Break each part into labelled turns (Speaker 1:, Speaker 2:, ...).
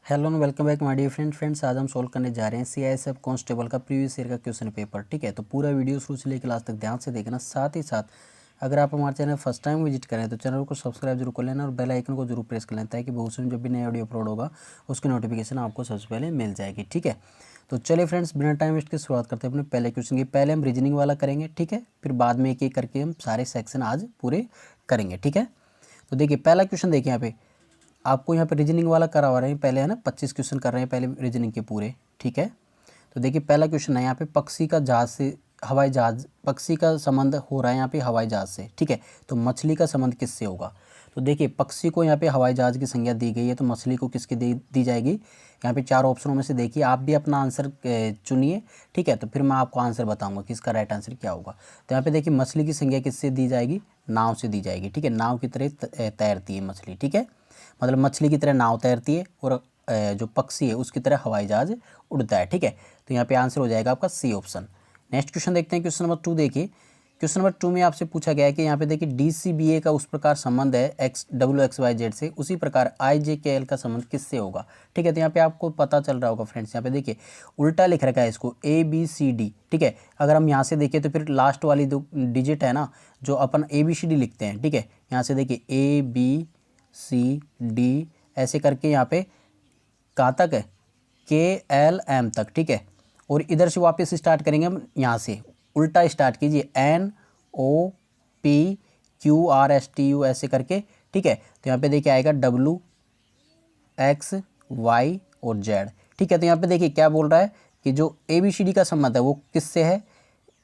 Speaker 1: Hello and welcome back my dear friends आज हम solve करने जा रहे हैं सीआईएसएफ कांस्टेबल का प्रीवियस ईयर का क्वेश्चन पेपर। ठीक है, तो पूरा वीडियो शुरू से लेकर लास्ट तक ध्यान से देखना। साथ ही साथ अगर आप हमारे चैनल फर्स्ट टाइम विजिट करें तो चैनल को सब्सक्राइब जरूर कर लेना और बेल आइकन को जरूर प्रेस कर लेना ताकि बहुत से जब भी नया वीडियो अपलोड होगा उसकी नोटिफिकेशन आपको सबसे पहले मिल जाएगी। ठीक है, तो चलिए फ्रेंड्स बिना टाइम वेस्ट के शुरुआत करते हैं अपने पहले क्वेश्चन की। पहले हम रीजनिंग वाला करेंगे, ठीक है, फिर बाद में एक एक करके हम सारे सेक्शन आज पूरे करेंगे। ठीक है, तो देखिए पहला क्वेश्चन देखिए यहाँ पे आपको यहाँ पे रीजनिंग वाला करवा रहे हैं पहले, है ना, 25 क्वेश्चन कर रहे हैं पहले रीजनिंग के पूरे। ठीक है, तो देखिए पहला क्वेश्चन है यहाँ पे पक्षी का जहाज से हवाई जहाज, पक्षी का संबंध हो रहा है यहाँ पे हवाई जहाज से। ठीक है, तो मछली का संबंध किससे होगा? तो देखिए पक्षी को यहाँ पे हवाई जहाज की संज्ञा दी गई है, तो मछली को किसकी दी जाएगी? यहाँ पे चार ऑप्शनों में से देखिए आप भी अपना आंसर चुनिए। ठीक है, तो फिर मैं आपको आंसर बताऊंगा कि इसका राइट आंसर क्या होगा। तो यहाँ पे देखिए मछली की संज्ञा किससे दी जाएगी? नाव से दी जाएगी। ठीक है, नाव की तरह तैरती है मछली। ठीक है, मतलब मछली की तरह नाव तैरती है और जो पक्षी है उसकी तरह हवाई जहाज उड़ता है। ठीक है, तो यहाँ पे आंसर हो जाएगा आपका सी ऑप्शन। नेक्स्ट क्वेश्चन देखते हैं, क्वेश्चन नंबर 2 देखिए। क्वेश्चन नंबर 2 में आपसे पूछा गया है कि यहाँ पे देखिए DCBA का उस प्रकार संबंध है XWXYZ से, उसी प्रकार IJKL का संबंध किससे होगा? ठीक है, तो यहाँ पे आपको पता चल रहा होगा फ्रेंड्स, यहाँ पे देखिए उल्टा लिख रखा है इसको ABCD। ठीक है, अगर हम यहाँ से देखें तो फिर लास्ट वाली दो डिजिट है ना जो अपन ABCD लिखते हैं। ठीक है, यहाँ से देखिए ABCD ऐसे करके यहाँ पे कहाँ तक है? KLM तक। ठीक है, और इधर से वापस स्टार्ट करेंगे हम, यहाँ से उल्टा स्टार्ट कीजिए NOPQRSTU ऐसे करके। ठीक है, तो यहाँ पे देखिए आएगा WXY और Z। ठीक है, तो यहाँ पे देखिए क्या बोल रहा है कि जो ABCD का संबंध है वो किससे है,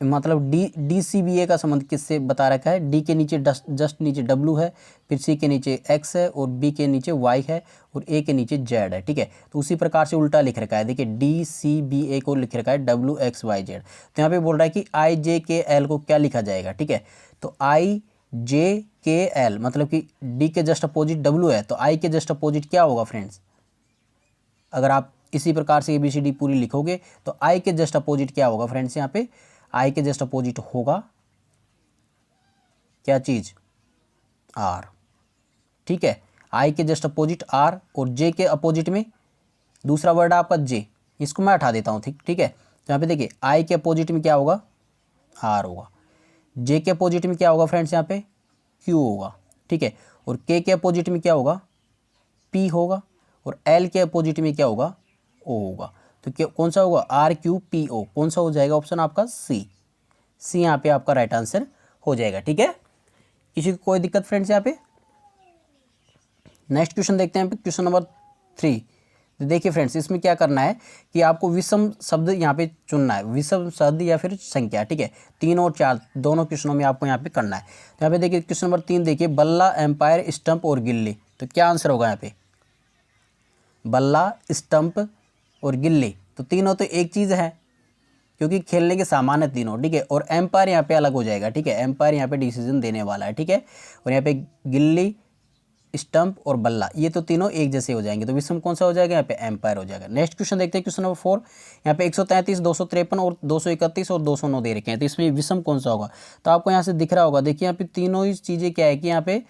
Speaker 1: मतलब DCBA का संबंध किससे बता रखा है? D के नीचे जस्ट नीचे W है, फिर C के नीचे X है और B के नीचे Y है और A के नीचे Z है। ठीक है, तो उसी प्रकार से उल्टा लिख रखा है, देखिए DCBA को लिख रखा है WXYZ। तो यहाँ पे बोल रहा है कि IJKL को क्या लिखा जाएगा? ठीक है, तो IJKL मतलब कि D के जस्ट अपोजिट W है, तो I के जस्ट अपोजिट क्या होगा फ्रेंड्स? अगर आप इसी प्रकार से ABCD पूरी लिखोगे तो I के जस्ट अपोजिट क्या होगा फ्रेंड्स? यहाँ पे I के जस्ट अपोजिट होगा क्या चीज? R। ठीक है, I के जस्ट अपोजिट R और J के अपोजिट में दूसरा वर्ड आपका J, इसको मैं हटा देता हूँ। ठीक है, तो यहाँ पे देखिए I के अपोजिट में क्या होगा? R होगा। J के अपोजिट में क्या होगा फ्रेंड्स? यहाँ पे Q होगा। ठीक है, और K के अपोजिट में क्या होगा? P होगा और L के अपोजिट में क्या होगा? O होगा। तो क्या कौन सा होगा? RQPO। कौन सा हो जाएगा ऑप्शन आपका? सी यहाँ पे आपका राइट आंसर हो जाएगा। ठीक है, किसी को कोई दिक्कत फ्रेंड्स यहाँ पे? नेक्स्ट क्वेश्चन देखते हैं क्वेश्चन नंबर 3। तो देखिए फ्रेंड्स इसमें क्या करना है कि आपको विषम शब्द यहाँ पे चुनना है, विषम शब्द या फिर संख्या। ठीक है, 3 और 4 दोनों क्वेश्चनों में आपको यहाँ पे करना है। तो यहाँ पे देखिए क्वेश्चन नंबर 3 देखिए, बल्ला, एम्पायर, स्टंप और गिल्ली। तो क्या आंसर होगा यहाँ पे? बल्ला, स्टंप और गिल्ली, तो तीनों तो एक चीज़ है क्योंकि खेलने के सामान है तीनों। ठीक है, और एम्पायर यहाँ पे अलग हो जाएगा। ठीक है, एम्पायर यहाँ पे डिसीजन देने वाला है। ठीक है, और यहाँ पे गिल्ली, स्टंप और बल्ला ये तो तीनों एक जैसे हो जाएंगे, तो विषम कौन सा हो जाएगा? यहाँ पे एम्पायर हो जाएगा। नेक्स्ट क्वेश्चन देखते हैं क्वेश्चन नंबर 4। यहाँ पे 133, 253 और 231 और 209 दे रखे हैं, तो इसमें विषम कौन सा होगा? तो आपको यहाँ से दिख रहा होगा, देखिए यहाँ पे तीनों ही चीज़ें क्या है कि यहाँ पे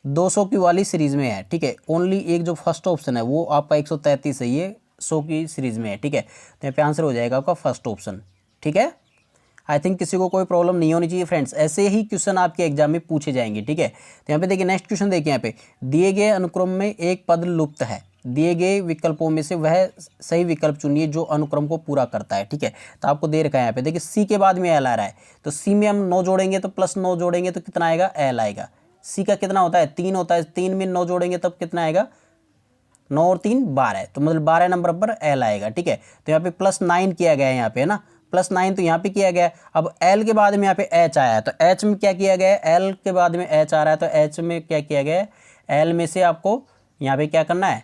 Speaker 1: 200 की वाली सीरीज में है। ठीक है, ओनली एक जो फर्स्ट ऑप्शन है वो आपका 133 है, ये 100 की सीरीज में है। ठीक है, तो यहाँ पे आंसर हो जाएगा आपका फर्स्ट ऑप्शन। ठीक है, आई थिंक किसी को कोई प्रॉब्लम नहीं होनी चाहिए फ्रेंड्स, ऐसे ही क्वेश्चन आपके एग्जाम में पूछे जाएंगे। ठीक है, तो यहाँ पे देखिए नेक्स्ट क्वेश्चन देखिए, यहाँ पे दिए गए अनुक्रम में एक पद लुप्त है, दिए गए विकल्पों में से वह सही विकल्प चुनिए जो अनुक्रम को पूरा करता है। ठीक है, तो आपको दे रखा है यहाँ पे देखिए सी के बाद में एल आ रहा है, तो सी में हम 9 जोड़ेंगे तो प्लस 9 जोड़ेंगे तो कितना आएगा? एल आएगा। सी का कितना होता है? 3 होता है, 3 में 9 जोड़ेंगे तब कितना आएगा? 9 और 3 12, तो मतलब 12 नंबर पर एल आएगा। ठीक है, तो यहाँ पे +9 किया गया है यहाँ पे, है ना, +9 तो यहाँ पे किया गया है। अब एल के बाद में यहाँ पे एच आया है, तो एच में क्या किया गया है? एल के बाद में एच आ रहा है, तो एच में क्या किया गया है? एल में से आपको यहाँ पे क्या करना है?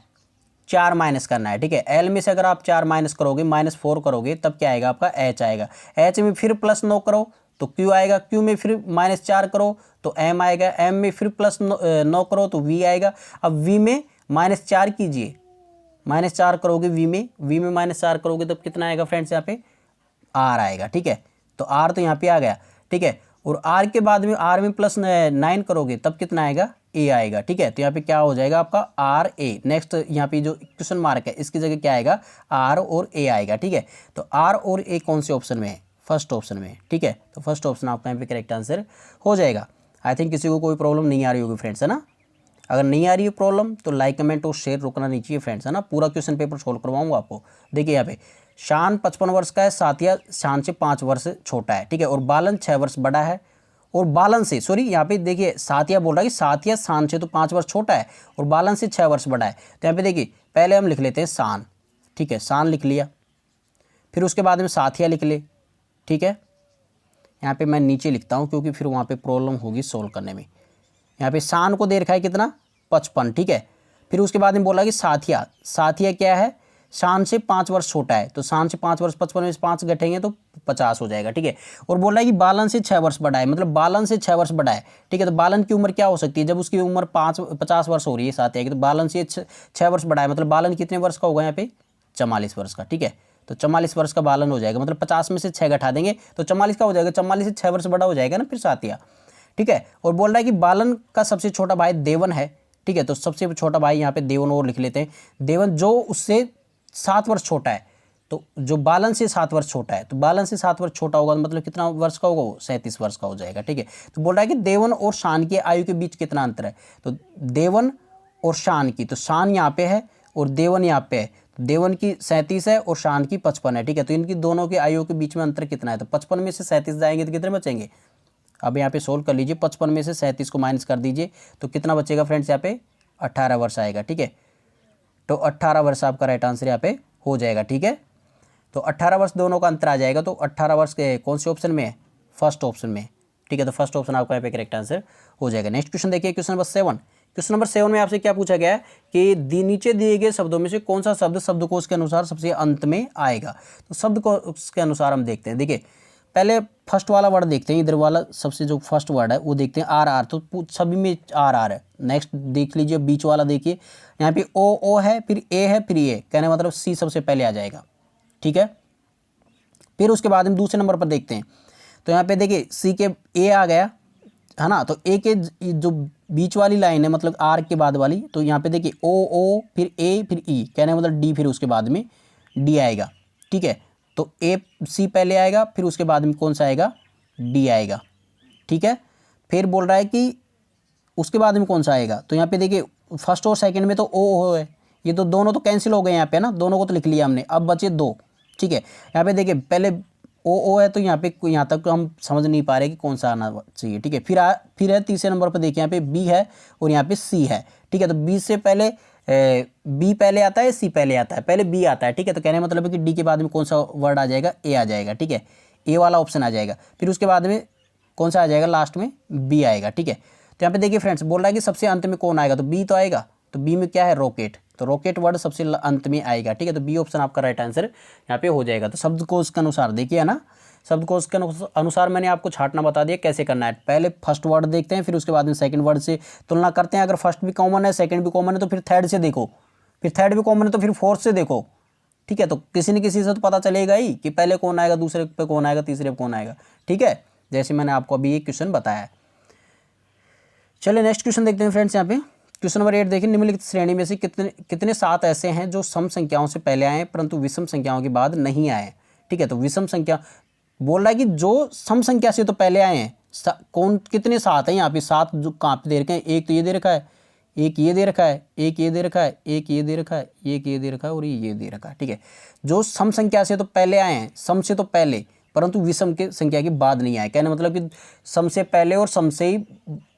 Speaker 1: 4 माइनस करना है। ठीक है, एल में से अगर आप 4 माइनस करोगे, -4 करोगे, तब क्या आएगा आपका? एच आएगा। एच में फिर +9 करो तो क्यू आएगा, क्यू में फिर -4 करो तो एम आएगा, एम में फिर +9 करो तो वी आएगा। अब वी में -4 कीजिए, -4 करोगे वी में -4 करोगे तब कितना आएगा फ्रेंड्स? यहाँ पे आर आएगा। ठीक है, तो आर तो यहाँ पे आ गया। ठीक है, और आर के बाद में आर में +9 करोगे तब कितना आएगा? ए आएगा, ठीक है। तो यहाँ पे क्या हो जाएगा आपका आर ए। नेक्स्ट यहाँ पे जो क्वेश्चन मार्क है इसकी जगह क्या आएगा, आर और ए आएगा, ठीक है। तो आर और ए कौन से ऑप्शन में है, फर्स्ट ऑप्शन में, ठीक है। तो फर्स्ट ऑप्शन आपका यहाँ पे करेक्ट आंसर हो जाएगा। आई थिंक किसी को कोई प्रॉब्लम नहीं आ रही होगी फ्रेंड्स, है ना। अगर नहीं आ रही है प्रॉब्लम तो लाइक कमेंट और शेयर रुकना नहीं चाहिए फ्रेंड्स, है ना। पूरा क्वेश्चन पेपर सोल्व करवाऊंगा आपको। देखिए यहाँ पे शान 55 वर्ष का है, साथिया शान से 5 वर्ष छोटा है, ठीक है। और बालन 6 वर्ष बड़ा है, और बालन से सॉरी यहाँ पे देखिए साथिया बोल रहा है कि साथिया शान से तो 5 वर्ष छोटा है और बालन से 6 वर्ष बड़ा है। तो यहाँ पे देखिए पहले हम लिख लेते हैं शान, ठीक है, शान लिख लिया, फिर उसके बाद में साथिया लिख ले, ठीक है। यहाँ पे मैं नीचे लिखता हूँ क्योंकि फिर वहाँ पे प्रॉब्लम होगी सोल्व करने में। यहाँ पे शान को दे रखा है कितना, 55, ठीक है। फिर उसके बाद में बोला कि साथिया, साथिया क्या है, शान से 5 वर्ष छोटा है। तो शान से 5 वर्ष 55 में से 5 घटेंगे तो 50 हो जाएगा, ठीक है। और बोल रहा है कि बालन से 6 वर्ष बड़ा है, मतलब बालन से 6 वर्ष बड़ा है, ठीक है। तो बालन की उम्र क्या हो सकती है, जब उसकी उम्र 50 वर्ष हो रही है साथिया की, तो बालन से 6 वर्ष बड़ा है, मतलब बालन कितने वर्ष का होगा यहाँ पे, 44 वर्ष का, ठीक है। तो 44 वर्ष का बालन हो जाएगा, मतलब 50 में से 6 घटा देंगे तो 44 का हो जाएगा, 44 से 6 वर्ष बड़ा हो जाएगा ना फिर साथिया, ठीक है। और बोल रहा है कि बालन का सबसे छोटा भाई देवन है, ठीक है। तो सबसे छोटा भाई यहाँ पे देवन और लिख लेते हैं, देवन जो उससे 7 वर्ष छोटा है। तो जो बालन से 7 वर्ष छोटा है, तो बालन से 7 वर्ष छोटा होगा मतलब कितना वर्ष का होगा वो, 37 वर्ष का हो जाएगा, ठीक है। तो बोल रहा है कि देवन और शान की आयु के बीच कितना अंतर है, तो देवन और शान की, तो शान यहाँ पे है और देवन यहाँ पे है। तो देवन की 37 है और शान की 55 है, ठीक है। तो इनकी दोनों की आयु के बीच में अंतर कितना है, तो 55 में से 37 जाएंगे तो कितने बचेंगे, अब यहाँ पे सोल्व कर लीजिए। 55 में से 37 को माइनस कर दीजिए तो कितना बचेगा फ्रेंड्स, यहाँ पे 18 वर्ष आएगा, ठीक है। तो 18 वर्ष आपका राइट आंसर यहाँ पे हो जाएगा, ठीक है। तो 18 वर्ष दोनों का अंतर आ जाएगा। तो 18 वर्ष के कौन से ऑप्शन में है, फर्स्ट ऑप्शन में, ठीक है। तो फर्स्ट ऑप्शन आपका यहाँ पे करेक्ट आंसर हो जाएगा। नेक्स्ट क्वेश्चन देखिए, क्वेश्चन नंबर 7। क्वेश्चन नंबर 7 में आपसे क्या पूछा गया है कि नीचे दिए गए शब्दों में से कौन सा शब्द शब्दकोश के अनुसार सबसे अंत में आएगा। तो शब्दकोश के अनुसार हम देखते हैं। देखिए पहले फर्स्ट वाला वर्ड देखते हैं, इधर वाला सबसे जो फर्स्ट वर्ड है वो देखते हैं, आर आर। तो सभी में आर आर है। नेक्स्ट देख लीजिए बीच वाला, देखिए यहाँ पे ओ है, फिर ए है, फिर ए, कहने मतलब सी सबसे पहले आ जाएगा, ठीक है। फिर उसके बाद हम दूसरे नंबर पर देखते हैं, तो यहाँ पे देखिए सी के ए आ गया, है ना। तो ए के जो बीच वाली लाइन है मतलब आर के बाद वाली, तो यहाँ पे देखिए ओ फिर ए फिर ई, कहने मतलब डी, फिर उसके बाद में डी आएगा, ठीक है। तो ए सी पहले आएगा, फिर उसके बाद में कौन सा आएगा, डी आएगा, ठीक है। फिर बोल रहा है कि उसके बाद में कौन सा आएगा, तो यहाँ पे देखिए फर्स्ट और सेकंड में तो ओ है, ये तो दोनों तो कैंसिल हो गए यहाँ पे ना, दोनों को तो लिख लिया हमने, अब बचे 2, ठीक है। यहाँ पे देखिए पहले ओ है, तो यहाँ पे यहाँ तक तो हम समझ नहीं पा रहे कि कौन सा आना चाहिए, ठीक है। फिर है तीसरे नंबर पर देखिए यहाँ पे बी है और यहाँ पे सी है, ठीक है। तो बी से पहले बी पहले आता है, सी पहले आता है, पहले बी आता है, ठीक है। तो कहने मतलब है कि डी के बाद में कौन सा वर्ड आ जाएगा, ए आ जाएगा, ठीक है। ए वाला ऑप्शन आ जाएगा। फिर उसके बाद में कौन सा आ जाएगा, लास्ट में बी आएगा, ठीक है। तो यहाँ पे देखिए फ्रेंड्स बोल रहा है कि सबसे अंत में कौन आएगा, तो बी तो आएगा। तो बी में क्या है, रॉकेट, तो रॉकेट वर्ड सबसे अंत में आएगा, ठीक है। तो बी ऑप्शन आपका राइट आंसर यहाँ पे हो जाएगा। तो शब्दकोश के अनुसार देखिए, है ना, शब्दकोश के अनुसार मैंने आपको छांटना बता दिया कैसे करना है। पहले फर्स्ट वर्ड देखते हैं, फिर उसके बाद में सेकंड वर्ड से तुलना करते हैं। अगर फर्स्ट भी कॉमन है, सेकंड भी कॉमन है, तो फिर थर्ड से देखो, फिर थर्ड भी कॉमन है तो फिर फोर्थ से देखो, ठीक है। तो किसी न किसी से तो पता चलेगा ही कि पहले कौन आएगा, दूसरे पे कौन आएगा, तीसरे पे कौन आएगा, ठीक है। जैसे मैंने आपको अभी एक क्वेश्चन बताया है। चलिए नेक्स्ट क्वेश्चन देखते हैं फ्रेंड्स। यहाँ पे क्वेश्चन नंबर 8 देखिए, निम्नलिखित श्रेणी में से कितने 7 ऐसे हैं जो सम संख्याओं से पहले आए परंतु विषम संख्याओं के बाद नहीं आए, ठीक है। तो विषम संख्या बोल रहा है कि जो सम संख्या से तो पहले आए हैं, कौन कितने 7 हैं यहाँ पे, 7 जो कहाँ पे दे रखे हैं, एक तो ये दे रखा है, एक ये दे रखा है, एक ये दे रखा है, एक ये दे रखा है, एक ये दे रखा है और ये दे रखा है, ठीक है। जो सम संख्या से तो पहले आए हैं, सम से तो पहले परंतु विषम के संख्या के बाद नहीं आए, कहने मतलब कि सम से पहले और सम से ही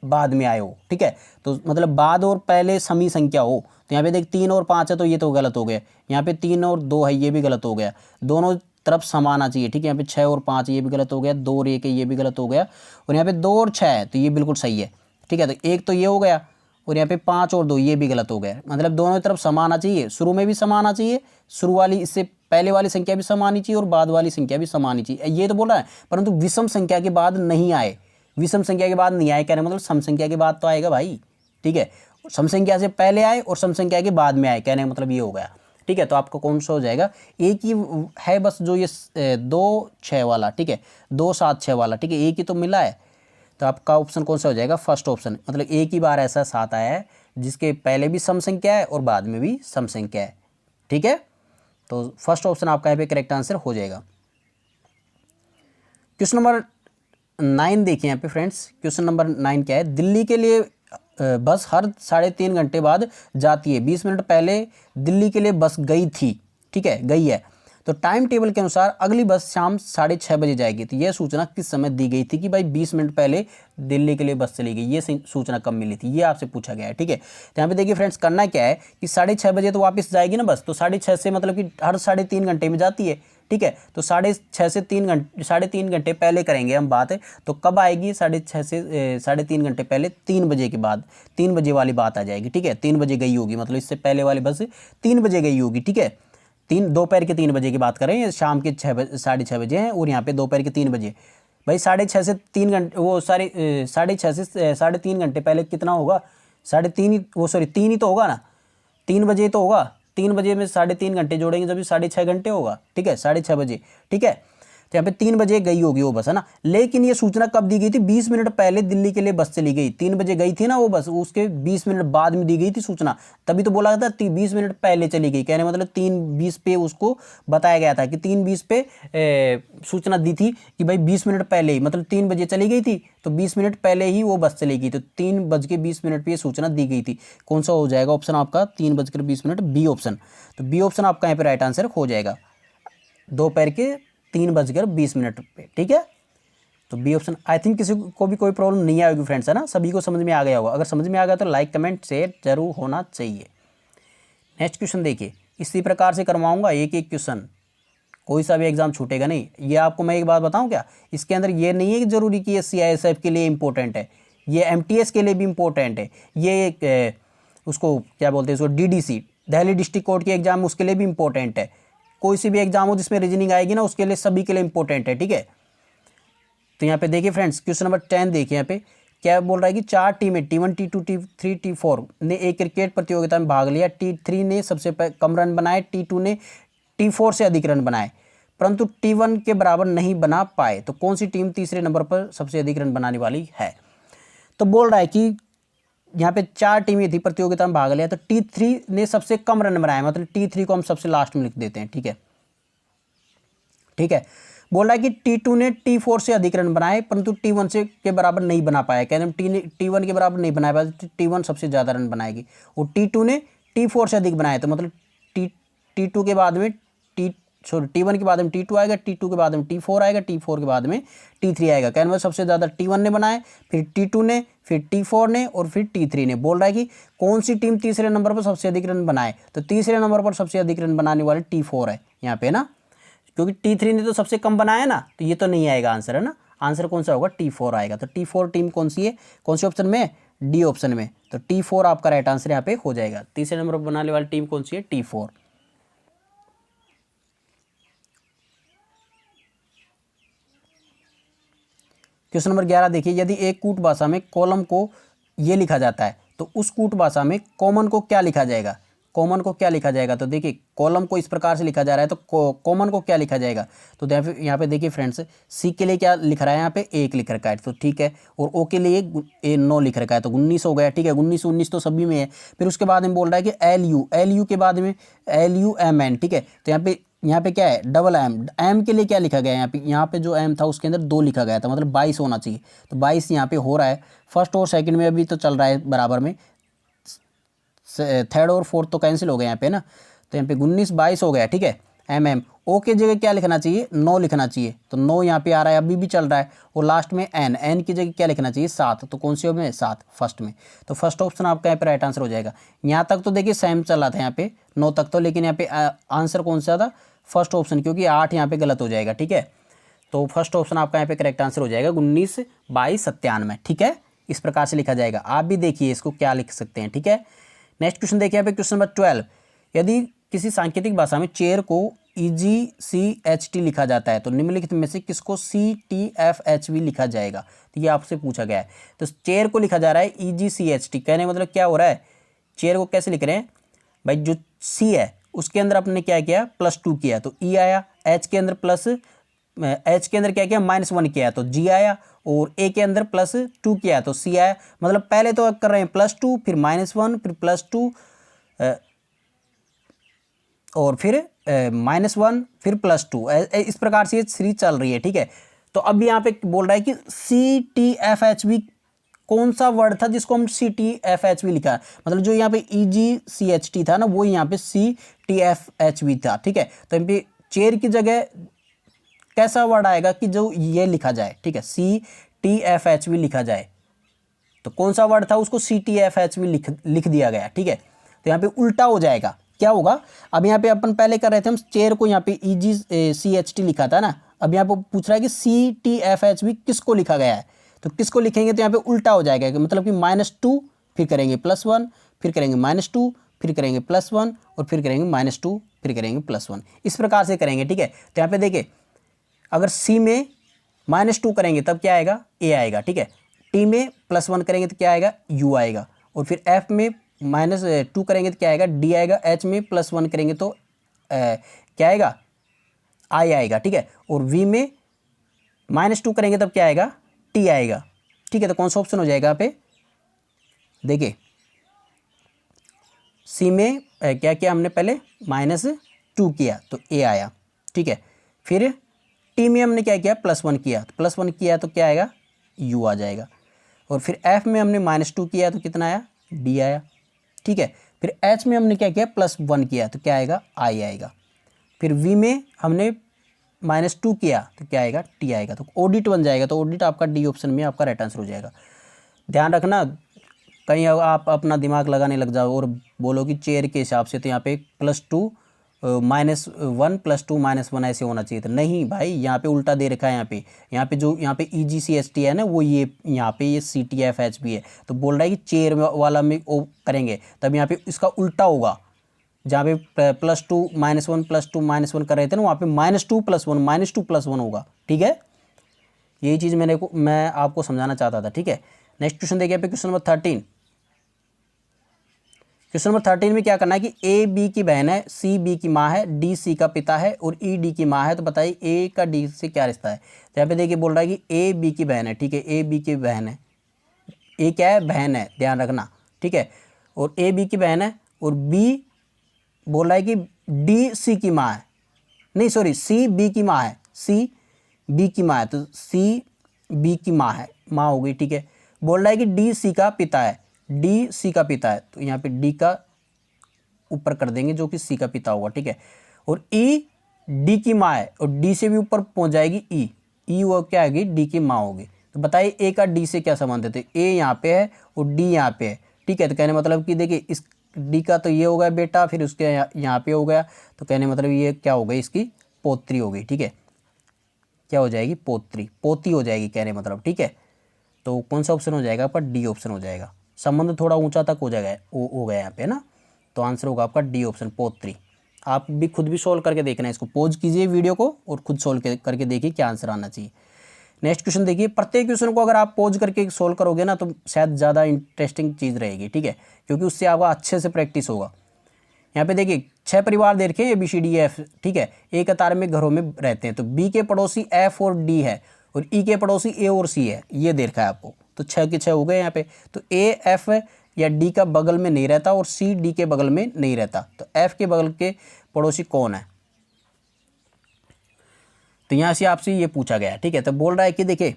Speaker 1: बाद में आए हो, ठीक है। तो मतलब बाद और पहले समी संख्या हो। तो यहाँ पे देख 3 और 5 है तो ये तो गलत हो गया, यहाँ पे 3 और 2 है ये भी गलत हो गया, दोनों तरफ समान आना चाहिए, ठीक है। यहाँ पे 6 और 5 ये भी गलत हो गया, 2 और 1 है ये भी गलत हो गया, और यहाँ पे 2 और 6 है तो ये बिल्कुल सही है, ठीक है। तो एक तो ये हो गया और यहाँ पे 5 और 2 ये भी गलत हो गया, मतलब दोनों तरफ समान आना चाहिए, शुरू में भी समान आना चाहिए, शुरू वाली इससे पहले वाली संख्या भी समान आनी चाहिए और बाद वाली संख्या भी समान आनी चाहिए, ये तो बोल रहा है। परंतु विषम संख्या के बाद नहीं आए, विषम संख्या के बाद नहीं आए, कहने मतलब सम संख्या के बाद तो आएगा भाई, ठीक है। सम संख्या से पहले आए और सम संख्या के बाद में आए, कहने का मतलब ये हो गया, ठीक है। तो आपको कौन सा हो जाएगा, एक ही है बस जो ये 2 6 वाला, ठीक है, 2 7 6 वाला, ठीक है, एक ही तो मिला है। तो आपका ऑप्शन कौन सा हो जाएगा, फर्स्ट ऑप्शन। मतलब एक ही बार ऐसा 7 आया है जिसके पहले भी सम संख्या है और बाद में भी सम संख्या है, ठीक है। तो फर्स्ट ऑप्शन आपका यहाँ पे करेक्ट आंसर हो जाएगा। क्वेश्चन नंबर 9 देखिए यहाँ पे फ्रेंड्स। क्वेश्चन नंबर 9 क्या है, दिल्ली के लिए बस हर 3.5 घंटे बाद जाती है, 20 मिनट पहले दिल्ली के लिए बस गई थी, ठीक है, गई है। तो टाइम टेबल के अनुसार अगली बस शाम 6:30 बजे जाएगी। तो यह सूचना किस समय दी गई थी कि भाई 20 मिनट पहले दिल्ली के लिए बस चली गई, ये सूचना कब मिली थी, ये आपसे पूछा गया है, ठीक है। तो यहाँ पे देखिए फ्रेंड्स, करना क्या है कि 6:30 बजे तो वापस जाएगी ना बस, तो 6:30 से मतलब कि हर 3.5 घंटे में जाती है, ठीक है। तो 6:30 से 3 घंटे पहले करेंगे हम बात। तो कब आएगी, 6:30 से 3.5 घंटे पहले, 3 बजे के बाद, 3 बजे वाली बात आ जाएगी, ठीक है। 3 बजे गई होगी, मतलब इससे पहले वाली बस 3 बजे गई होगी, ठीक है। दोपहर के 3 बजे की बात करें, ये शाम के 6:30 बजे हैं और यहाँ पे दोपहर के 3 बजे। भाई 6:30 से 3 घंटे, वो 6:30 से 3.5 घंटे पहले कितना होगा, 3 ही तो होगा ना, 3 बजे तो होगा। 3 बजे में 3.5 घंटे जोड़ेंगे जब 6.5 घंटे होगा, ठीक है, 6:30 बजे, ठीक है। तो यहाँ पे 3 बजे गई होगी वो बस, है ना। लेकिन ये सूचना कब दी गई थी, 20 मिनट पहले दिल्ली के लिए बस चली गई। 3 बजे गई थी ना वो बस, उसके 20 मिनट बाद में दी गई थी सूचना, तभी तो बोला था 20 मिनट पहले चली गई। कहने मतलब 3:20 पे उसको बताया गया था कि 3:20 पे सूचना दी थी कि भाई 20 मिनट पहले ही, मतलब 3 बजे चली गई थी तो 20 मिनट पहले ही वो बस चलेगी। तो 3:20 पे ये सूचना दी गई थी। कौन सा हो जाएगा ऑप्शन आपका, 3:20, बी ऑप्शन। तो बी ऑप्शन आपका यहाँ पे राइट आंसर हो जाएगा, दोपहर के 3:20 पे, ठीक है। तो बी ऑप्शन। आई थिंक किसी को भी कोई प्रॉब्लम नहीं आएगी फ्रेंड्स, है ना, सभी को समझ में आ गया होगा। अगर समझ में आ गया तो लाइक कमेंट शेयर जरूर होना चाहिए। नेक्स्ट क्वेश्चन देखिए, इसी प्रकार से करवाऊंगा एक एक क्वेश्चन, कोई सा भी एग्जाम छूटेगा नहीं। ये आपको मैं एक बात बताऊं क्या, इसके अंदर ये नहीं है कि जरूरी कि ये CISF के लिए इंपॉर्टेंट है, ये MTS के लिए भी इंपॉर्टेंट है, ये उसको क्या बोलते हैं, उसको DDC दिल्ली डिस्ट्रिक्ट कोर्ट के एग्जाम, उसके लिए भी इंपॉर्टेंट है। कोई सी भी एग्जाम हो जिसमें रीजनिंग आएगी ना, उसके लिए सभी के लिए इंपॉर्टेंट है, ठीक है। तो यहाँ पे देखिए फ्रेंड्स, क्वेश्चन नंबर 10 देखिए। यहाँ पे क्या बोल रहा है कि 4 टीमें T1 T2 T3 T4 ने एक क्रिकेट प्रतियोगिता में भाग लिया। T3 ने सबसे कम रन बनाए, T2 ने T4 से अधिक रन बनाए, परंतु T1 के बराबर नहीं बना पाए। तो कौन सी टीम तीसरे नंबर पर सबसे अधिक रन बनाने वाली है। तो बोल रहा है कि यहाँ पे 4 टीमें थी, प्रतियोगिता में भाग लिया, तो T3 ने सबसे कम रन बनाए, मतलब T3 को हम सबसे लास्ट में लिख देते हैं, ठीक है, ठीक है। बोल रहा है कि T2 ने T4 से अधिक रन बनाए, परंतु T1 से के बराबर नहीं बना पाया। कहने T1 के बराबर नहीं बना पाया, तो T1 सबसे ज़्यादा रन बनाएगी, और T2 ने T4 से अधिक बनाए, तो मतलब T2 के बाद में T1 के बाद में T2 आएगा, T2 के बाद में T4 आएगा, T4 के बाद में T3 आएगा। कहने मतलब सबसे ज़्यादा T1 ने बनाए, फिर T2 ने, फिर T4 ने और फिर T3 ने। बोल रहा है कि कौन सी टीम तीसरे नंबर पर सबसे अधिक रन बनाए। तो तीसरे नंबर पर सबसे अधिक रन बनाने वाले T4 है यहाँ पे ना, क्योंकि T3 ने तो सबसे कम बनाया ना, तो ये तो नहीं आएगा आंसर, है ना। आंसर कौन सा होगा, T4 आएगा। तो T4 टीम कौन सी है, कौन से ऑप्शन में, डी ऑप्शन में। तो T4 आपका राइट आंसर यहाँ पे हो जाएगा। तीसरे नंबर पर बनाने वाली टीम कौन सी है, T4। क्वेश्चन नंबर 11 देखिए, यदि एक कूट भाषा में कॉलम को ये लिखा जाता है, तो उस कूट भाषा में कॉमन को क्या लिखा जाएगा। कॉमन को क्या लिखा जाएगा, तो देखिए कॉलम को इस प्रकार से लिखा जा रहा है, तो कॉमन को क्या लिखा जाएगा। तो यहाँ पे देखिए फ्रेंड्स, सी के लिए क्या लिख रहा है, यहाँ पे 1 लिख रखा है, तो ठीक है, और ओ के लिए 9 लिख रखा है, तो 19 हो गया, ठीक है। 19 तो सभी में है। फिर उसके बाद में बोल रहा है कि LU के बाद में LUMN, ठीक है। तो यहाँ पे क्या है, डबल एम के लिए क्या लिखा गया है, यहाँ पे जो एम था उसके अंदर 2 लिखा गया था, मतलब 22 होना चाहिए। तो 22 यहाँ पे हो रहा है। फर्स्ट और सेकंड में अभी तो चल रहा है बराबर में, थर्ड और फोर्थ तो कैंसिल हो गया यहाँ पे ना। तो यहाँ पे 19-22 हो गया, ठीक है। MM ओ के जगह क्या लिखना चाहिए, 9 लिखना चाहिए, तो 9 यहाँ पे आ रहा है, अभी भी चल रहा है। और लास्ट में N की जगह क्या लिखना चाहिए, 7, तो कौन सी में 7 फर्स्ट में। तो फर्स्ट ऑप्शन आपका यहाँ पे राइट आंसर हो जाएगा। यहाँ तक तो देखिए सेम चल रहा था यहाँ पे 9 तक तो, लेकिन यहाँ पे आंसर कौन सा था, फर्स्ट ऑप्शन, क्योंकि 8 यहाँ पे गलत हो जाएगा, ठीक है। तो फर्स्ट ऑप्शन आपका यहाँ पे करेक्ट आंसर हो जाएगा 19-22-97, ठीक है। इस प्रकार से लिखा जाएगा। आप भी देखिए इसको क्या लिख सकते हैं, ठीक है। नेक्स्ट क्वेश्चन देखिए यहाँ पे, क्वेश्चन नंबर 12, यदि किसी सांकेतिक भाषा में चेयर को EGCHT लिखा जाता है, तो निम्नलिखित में से किसको CTFHV लिखा जाएगा। तो ये आपसे पूछा गया है। तो चेयर को लिखा जा रहा है EGCHT, कहने मतलब क्या हो रहा है, चेयर को कैसे लिख रहे हैं भाई, जो C है उसके अंदर आपने क्या किया, +2 किया तो E आया, H के अंदर क्या किया, -1 किया तो G आया, और ए के अंदर +2 किया है तो सी आया। मतलब पहले तो कर रहे हैं +2 फिर -1 फिर +2 और फिर -1 फिर +2 इस प्रकार से ये सीरीज चल रही है। ठीक है, तो अब यहाँ पे बोल रहा है कि CTFHV कौन सा वर्ड था जिसको हम CTFHV लिखा है, मतलब जो यहाँ पे EGCHT था ना वो यहाँ पे CTFHV था। ठीक है, तो यहाँ पे चेयर की जगह कैसा वर्ड आएगा कि जो ये लिखा जाए। ठीक है, CTFHV लिखा जाए, तो कौन सा वर्ड था उसको CTFHV लिख दिया गया। ठीक है, तो यहाँ पे उल्टा हो जाएगा। क्या होगा, अब यहाँ पे अपन पहले कर रहे थे हम चेयर को यहाँ पे EGCHT लिखा था ना, अब यहाँ पे पूछ रहा है कि CTFHV किसको लिखा गया है, तो किसको लिखेंगे तो यहाँ पे उल्टा हो जाएगा कि मतलब कि -2 फिर करेंगे +1 फिर करेंगे -2 फिर करेंगे +1 और फिर करेंगे -2 फिर करेंगे +1, इस प्रकार से करेंगे। ठीक है, तो यहाँ पे देखिए अगर C में -2 करेंगे तब क्या आएगा, A आएगा। ठीक है, T में +1 करेंगे तो क्या आएगा, U आएगा, और फिर F में -2 करेंगे तो क्या आएगा, D आएगा, H में +1 करेंगे तो क्या आएगा, I आएगा। ठीक है, और V में -2 करेंगे तब क्या आएगा, T आएगा। ठीक है, तो कौन सा ऑप्शन हो जाएगा यहाँ पे, देखिए C में क्या किया हमने, पहले -2 किया तो A आया। ठीक है, फिर T में हमने क्या किया, +1 किया, तो +1 किया तो क्या आएगा, U आ जाएगा, और फिर F में हमने -2 किया तो कितना आया, D आया। ठीक है, फिर H में हमने क्या किया, +1 किया तो क्या आएगा, I आएगा। फिर V में हमने -2 किया तो क्या आएगा, T आएगा, तो ऑडिट बन जाएगा। तो ऑडिट आपका D ऑप्शन में आपका राइट आंसर हो जाएगा। ध्यान रखना कहीं आप अपना दिमाग लगाने लग जाओ और बोलो कि चेयर के हिसाब से तो यहाँ पे +2 -1 +2 -1 ऐसे होना चाहिए था। नहीं भाई, यहाँ पे उल्टा दे रखा है। यहाँ पे जो यहाँ पे EGCHT है ना वो ये यहाँ पे ये CTFHV है, तो बोल रहा है कि चेयर वाला में वो करेंगे तब यहाँ पे इसका उल्टा होगा। जहाँ पे +2 -1 +2 -1 कर रहे थे ना वहाँ पे -2 +1 -2 +1 होगा। ठीक है, यही चीज़ मैं आपको समझाना चाहता था। ठीक है, नेक्स्ट क्वेश्चन देखिए पे क्वेश्चन नंबर 13। क्वेश्चन नंबर 13 में क्या करना है कि A B की बहन है, C B की माँ है, D C का पिता है और E D की माँ है, तो बताइए A का D से क्या रिश्ता है। तो यहाँ पे देखिए बोल रहा है कि A B की बहन है। ठीक है, A B की बहन है, A क्या है, बहन है, ध्यान रखना। ठीक है, और A B की बहन है और B बोल रहा है कि D C की माँ है, नहीं सॉरी C B की माँ है, C B की माँ है, तो C B की माँ है, माँ हो गई। ठीक है, बोल रहा है कि D C का पिता है, D C का पिता है, तो यहाँ पे D का ऊपर कर देंगे जो कि C का पिता होगा। ठीक है, और E D की माँ है और D से भी ऊपर पहुँच जाएगी E वो क्या आएगी, D की माँ होगी। तो बताइए A का D से क्या संबंध है, तो A यहाँ पे है और D यहाँ पे है। ठीक है, तो कहने मतलब कि देखिए इस D का तो ये हो गया बेटा, फिर उसके यहाँ पे हो गया, तो कहने मतलब ये क्या हो गई, इसकी पोत्री हो गई। ठीक है, क्या हो जाएगी, पोती हो जाएगी कहने मतलब। ठीक है, तो कौन सा ऑप्शन हो जाएगा आपका, D ऑप्शन हो जाएगा। संबंध थोड़ा ऊंचा तक हो जाएगा, हो गया यहाँ पे ना, तो आंसर होगा आपका D ऑप्शन, पोत्री। आप भी खुद भी सोल्व करके देखना है, इसको पॉज कीजिए वीडियो को और खुद सोल्व करके देखिए क्या आंसर आना चाहिए। नेक्स्ट क्वेश्चन देखिए, प्रत्येक क्वेश्चन को अगर आप पॉज करके सोल्व करोगे ना तो शायद ज़्यादा इंटरेस्टिंग चीज़ रहेगी। ठीक है, क्योंकि उससे आपका अच्छे से प्रैक्टिस होगा। यहाँ पे देखिए 6 परिवार दे रखे हैं ABCDEF। ठीक है, एक कतार में घरों में रहते हैं, तो B के पड़ोसी F और D है और E के पड़ोसी A और C है, ये दे रखा है आपको। तो 6 के 6 हो गए यहाँ पे। तो A F या D का बगल में नहीं रहता और C D के बगल में नहीं रहता, तो F के बगल के पड़ोसी कौन है, तो यहाँ से आपसे ये पूछा गया है। ठीक है, तो बोल रहा है कि देखिए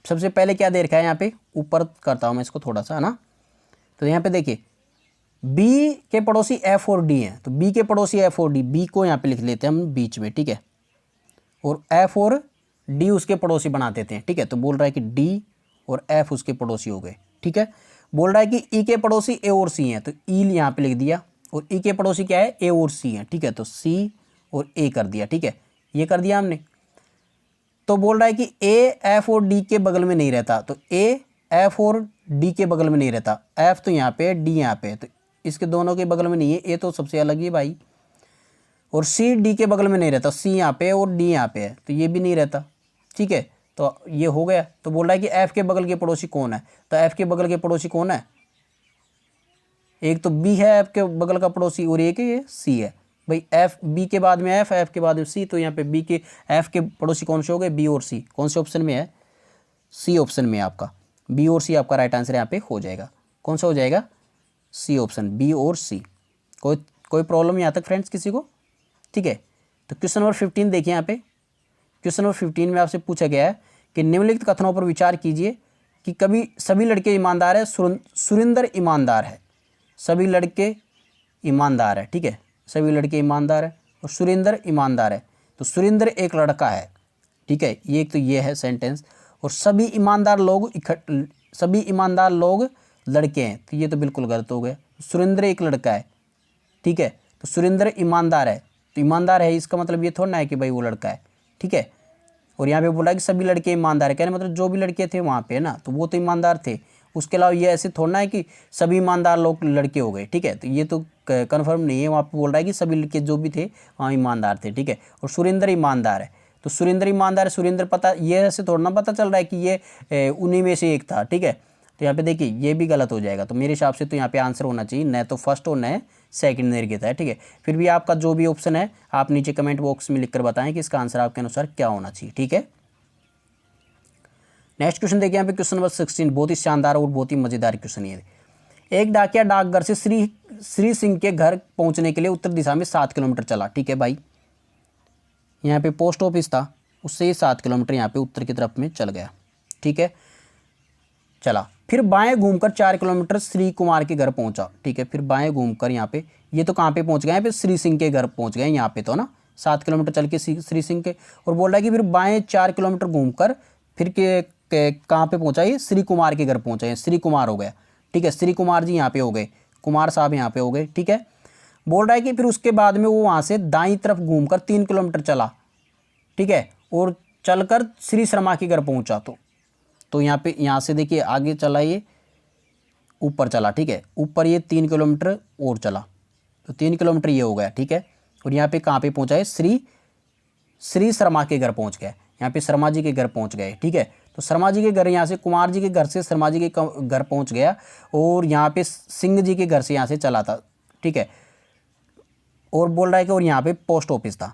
Speaker 1: सबसे पहले क्या दे रखा है, यहाँ पे ऊपर करता हूँ मैं इसको थोड़ा सा, है ना। तो यहाँ पे देखिए B के पड़ोसी F और D हैं, तो B के पड़ोसी F और D, B को यहाँ पे लिख लेते हैं हम बीच में। ठीक है, और F और D उसके पड़ोसी बना देते हैं। ठीक है, तो बोल रहा है कि D और F उसके पड़ोसी हो गए। ठीक है, बोल रहा है कि E के पड़ोसी A और C हैं, तो E यहाँ पे लिख दिया, और E के पड़ोसी क्या है, A और C हैं। ठीक है, तो C और A कर दिया। ठीक है, ये कर दिया हमने। तो बोल रहा है कि A F और D के बगल में नहीं रहता, तो A F और D के बगल में नहीं रहता, F तो यहाँ पे है, D यहाँ पे है, तो इसके दोनों के बगल में नहीं है, A तो सबसे अलग ही है भाई। और C D के बगल में नहीं रहता, C यहाँ पे है और D यहाँ पे है, तो ये भी नहीं रहता। ठीक है, तो ये हो गया। तो बोल रहा है कि F के बगल के पड़ोसी कौन है, तो F के बगल के पड़ोसी कौन है, एक तो B है F के बगल का पड़ोसी और एक ये C है। भाई F B के बाद में F के बाद में C, तो यहाँ पे B के F के पड़ोसी कौन से हो गए, B और C। कौन से ऑप्शन में है, सी ऑप्शन में आपका बी और सी आपका राइट आंसर यहाँ पे हो जाएगा। कौन सा हो जाएगा? सी ऑप्शन, बी और सी। कोई प्रॉब्लम यहाँ तक फ्रेंड्स किसी को? ठीक है, तो क्वेश्चन नंबर 15 देखिए यहाँ पे। क्वेश्चन नंबर 15 में आपसे पूछा गया है कि निम्नलिखित कथनों पर विचार कीजिए कि कभी सभी लड़के ईमानदार है, सुरेंद्र ईमानदार है। सभी लड़के ईमानदार है, ठीक है, सभी लड़के ईमानदार है और सुरेंद्र ईमानदार है। तो सुरेंद्र एक लड़का है, ठीक है, ये एक तो ये है सेंटेंस। और सभी ईमानदार लोग लड़के हैं, तो ये तो बिल्कुल गलत हो गया। सुरेंद्र एक लड़का है, ठीक है, तो सुरेंद्र ईमानदार है, तो ईमानदार है इसका मतलब ये थोड़ा ना है कि भाई वो लड़का है, ठीक है। और यहाँ पे बोला कि सभी लड़के ईमानदार है, कहने मतलब जो भी लड़के थे वहाँ पे ना, तो वो तो ईमानदार थे। उसके अलावा ये ऐसे थोड़ा ना है कि सभी ईमानदार लोग लड़के हो गए, ठीक है, तो ये तो कन्फर्म नहीं है। वहाँ पे बोल रहा है कि सभी लड़के जो भी थे वहाँ ईमानदार थे, ठीक है। और सुरेंद्र ईमानदार है, तो सुरेंद्र ईमानदार है, सुरेंद्र पता ये ऐसे थोड़ा ना पता चल रहा है कि ये उन्हीं में से एक था, ठीक है। तो यहाँ पे देखिए ये भी गलत हो जाएगा। तो मेरे हिसाब से तो यहाँ पे आंसर होना चाहिए न तो फर्स्ट और न सेकंड निर्गत है, ठीक है। फिर भी आपका जो भी ऑप्शन है आप नीचे कमेंट बॉक्स में लिखकर बताएं कि इसका आंसर आपके अनुसार क्या होना चाहिए, ठीक है। नेक्स्ट क्वेश्चन देखिए यहाँ पे क्वेश्चन नंबर 16, बहुत ही शानदार और बहुत ही मजेदार क्वेश्चन है। एक डाकिया डाकघर से श्री सिंह के घर पहुंचने के लिए उत्तर दिशा में 7 किलोमीटर चला, ठीक है भाई। यहाँ पे पोस्ट ऑफिस था, उससे 7 किलोमीटर यहाँ पे उत्तर की तरफ में चल गया, ठीक है, चला। फिर बाएं घूमकर 4 किलोमीटर श्री कुमार के घर पहुंचा, ठीक है। फिर बाएं घूमकर यहाँ पे ये तो कहाँ पे पहुंच गए? यहाँ पे श्री सिंह के घर पहुंच गए, यहाँ पे तो ना 7 किलोमीटर चल के श्री सिंह के। और बोल रहा है कि फिर बाएं 4 किलोमीटर घूमकर फिर कहाँ पे पहुंचा? ये श्री कुमार के घर पहुंचा है, श्री कुमार हो गया, ठीक है। श्री कुमार जी यहाँ पे हो गए, कुमार साहब यहाँ पे हो गए, ठीक है। बोल रहा है कि फिर उसके बाद में वो वहाँ से दाईं तरफ घूमकर 3 किलोमीटर चला, ठीक है, और चलकर श्री शर्मा के घर पहुँचा। तो यहाँ से देखिए आगे चला, ये ऊपर चला, ठीक है, ऊपर ये 3 किलोमीटर और चला, तो 3 किलोमीटर ये हो गया, ठीक है। और यहाँ पे कहाँ पे पहुँचा है? श्री शर्मा के घर पहुँच गया, यहाँ पे शर्मा जी के घर पहुँच गए, ठीक है। तो शर्मा जी के घर यहाँ से कुमार जी के घर से शर्मा जी के घर पहुँच गया और यहाँ पे सिंह जी के घर से यहाँ से चला था, ठीक है। और बोल रहा है कि और यहाँ पे पोस्ट ऑफिस था।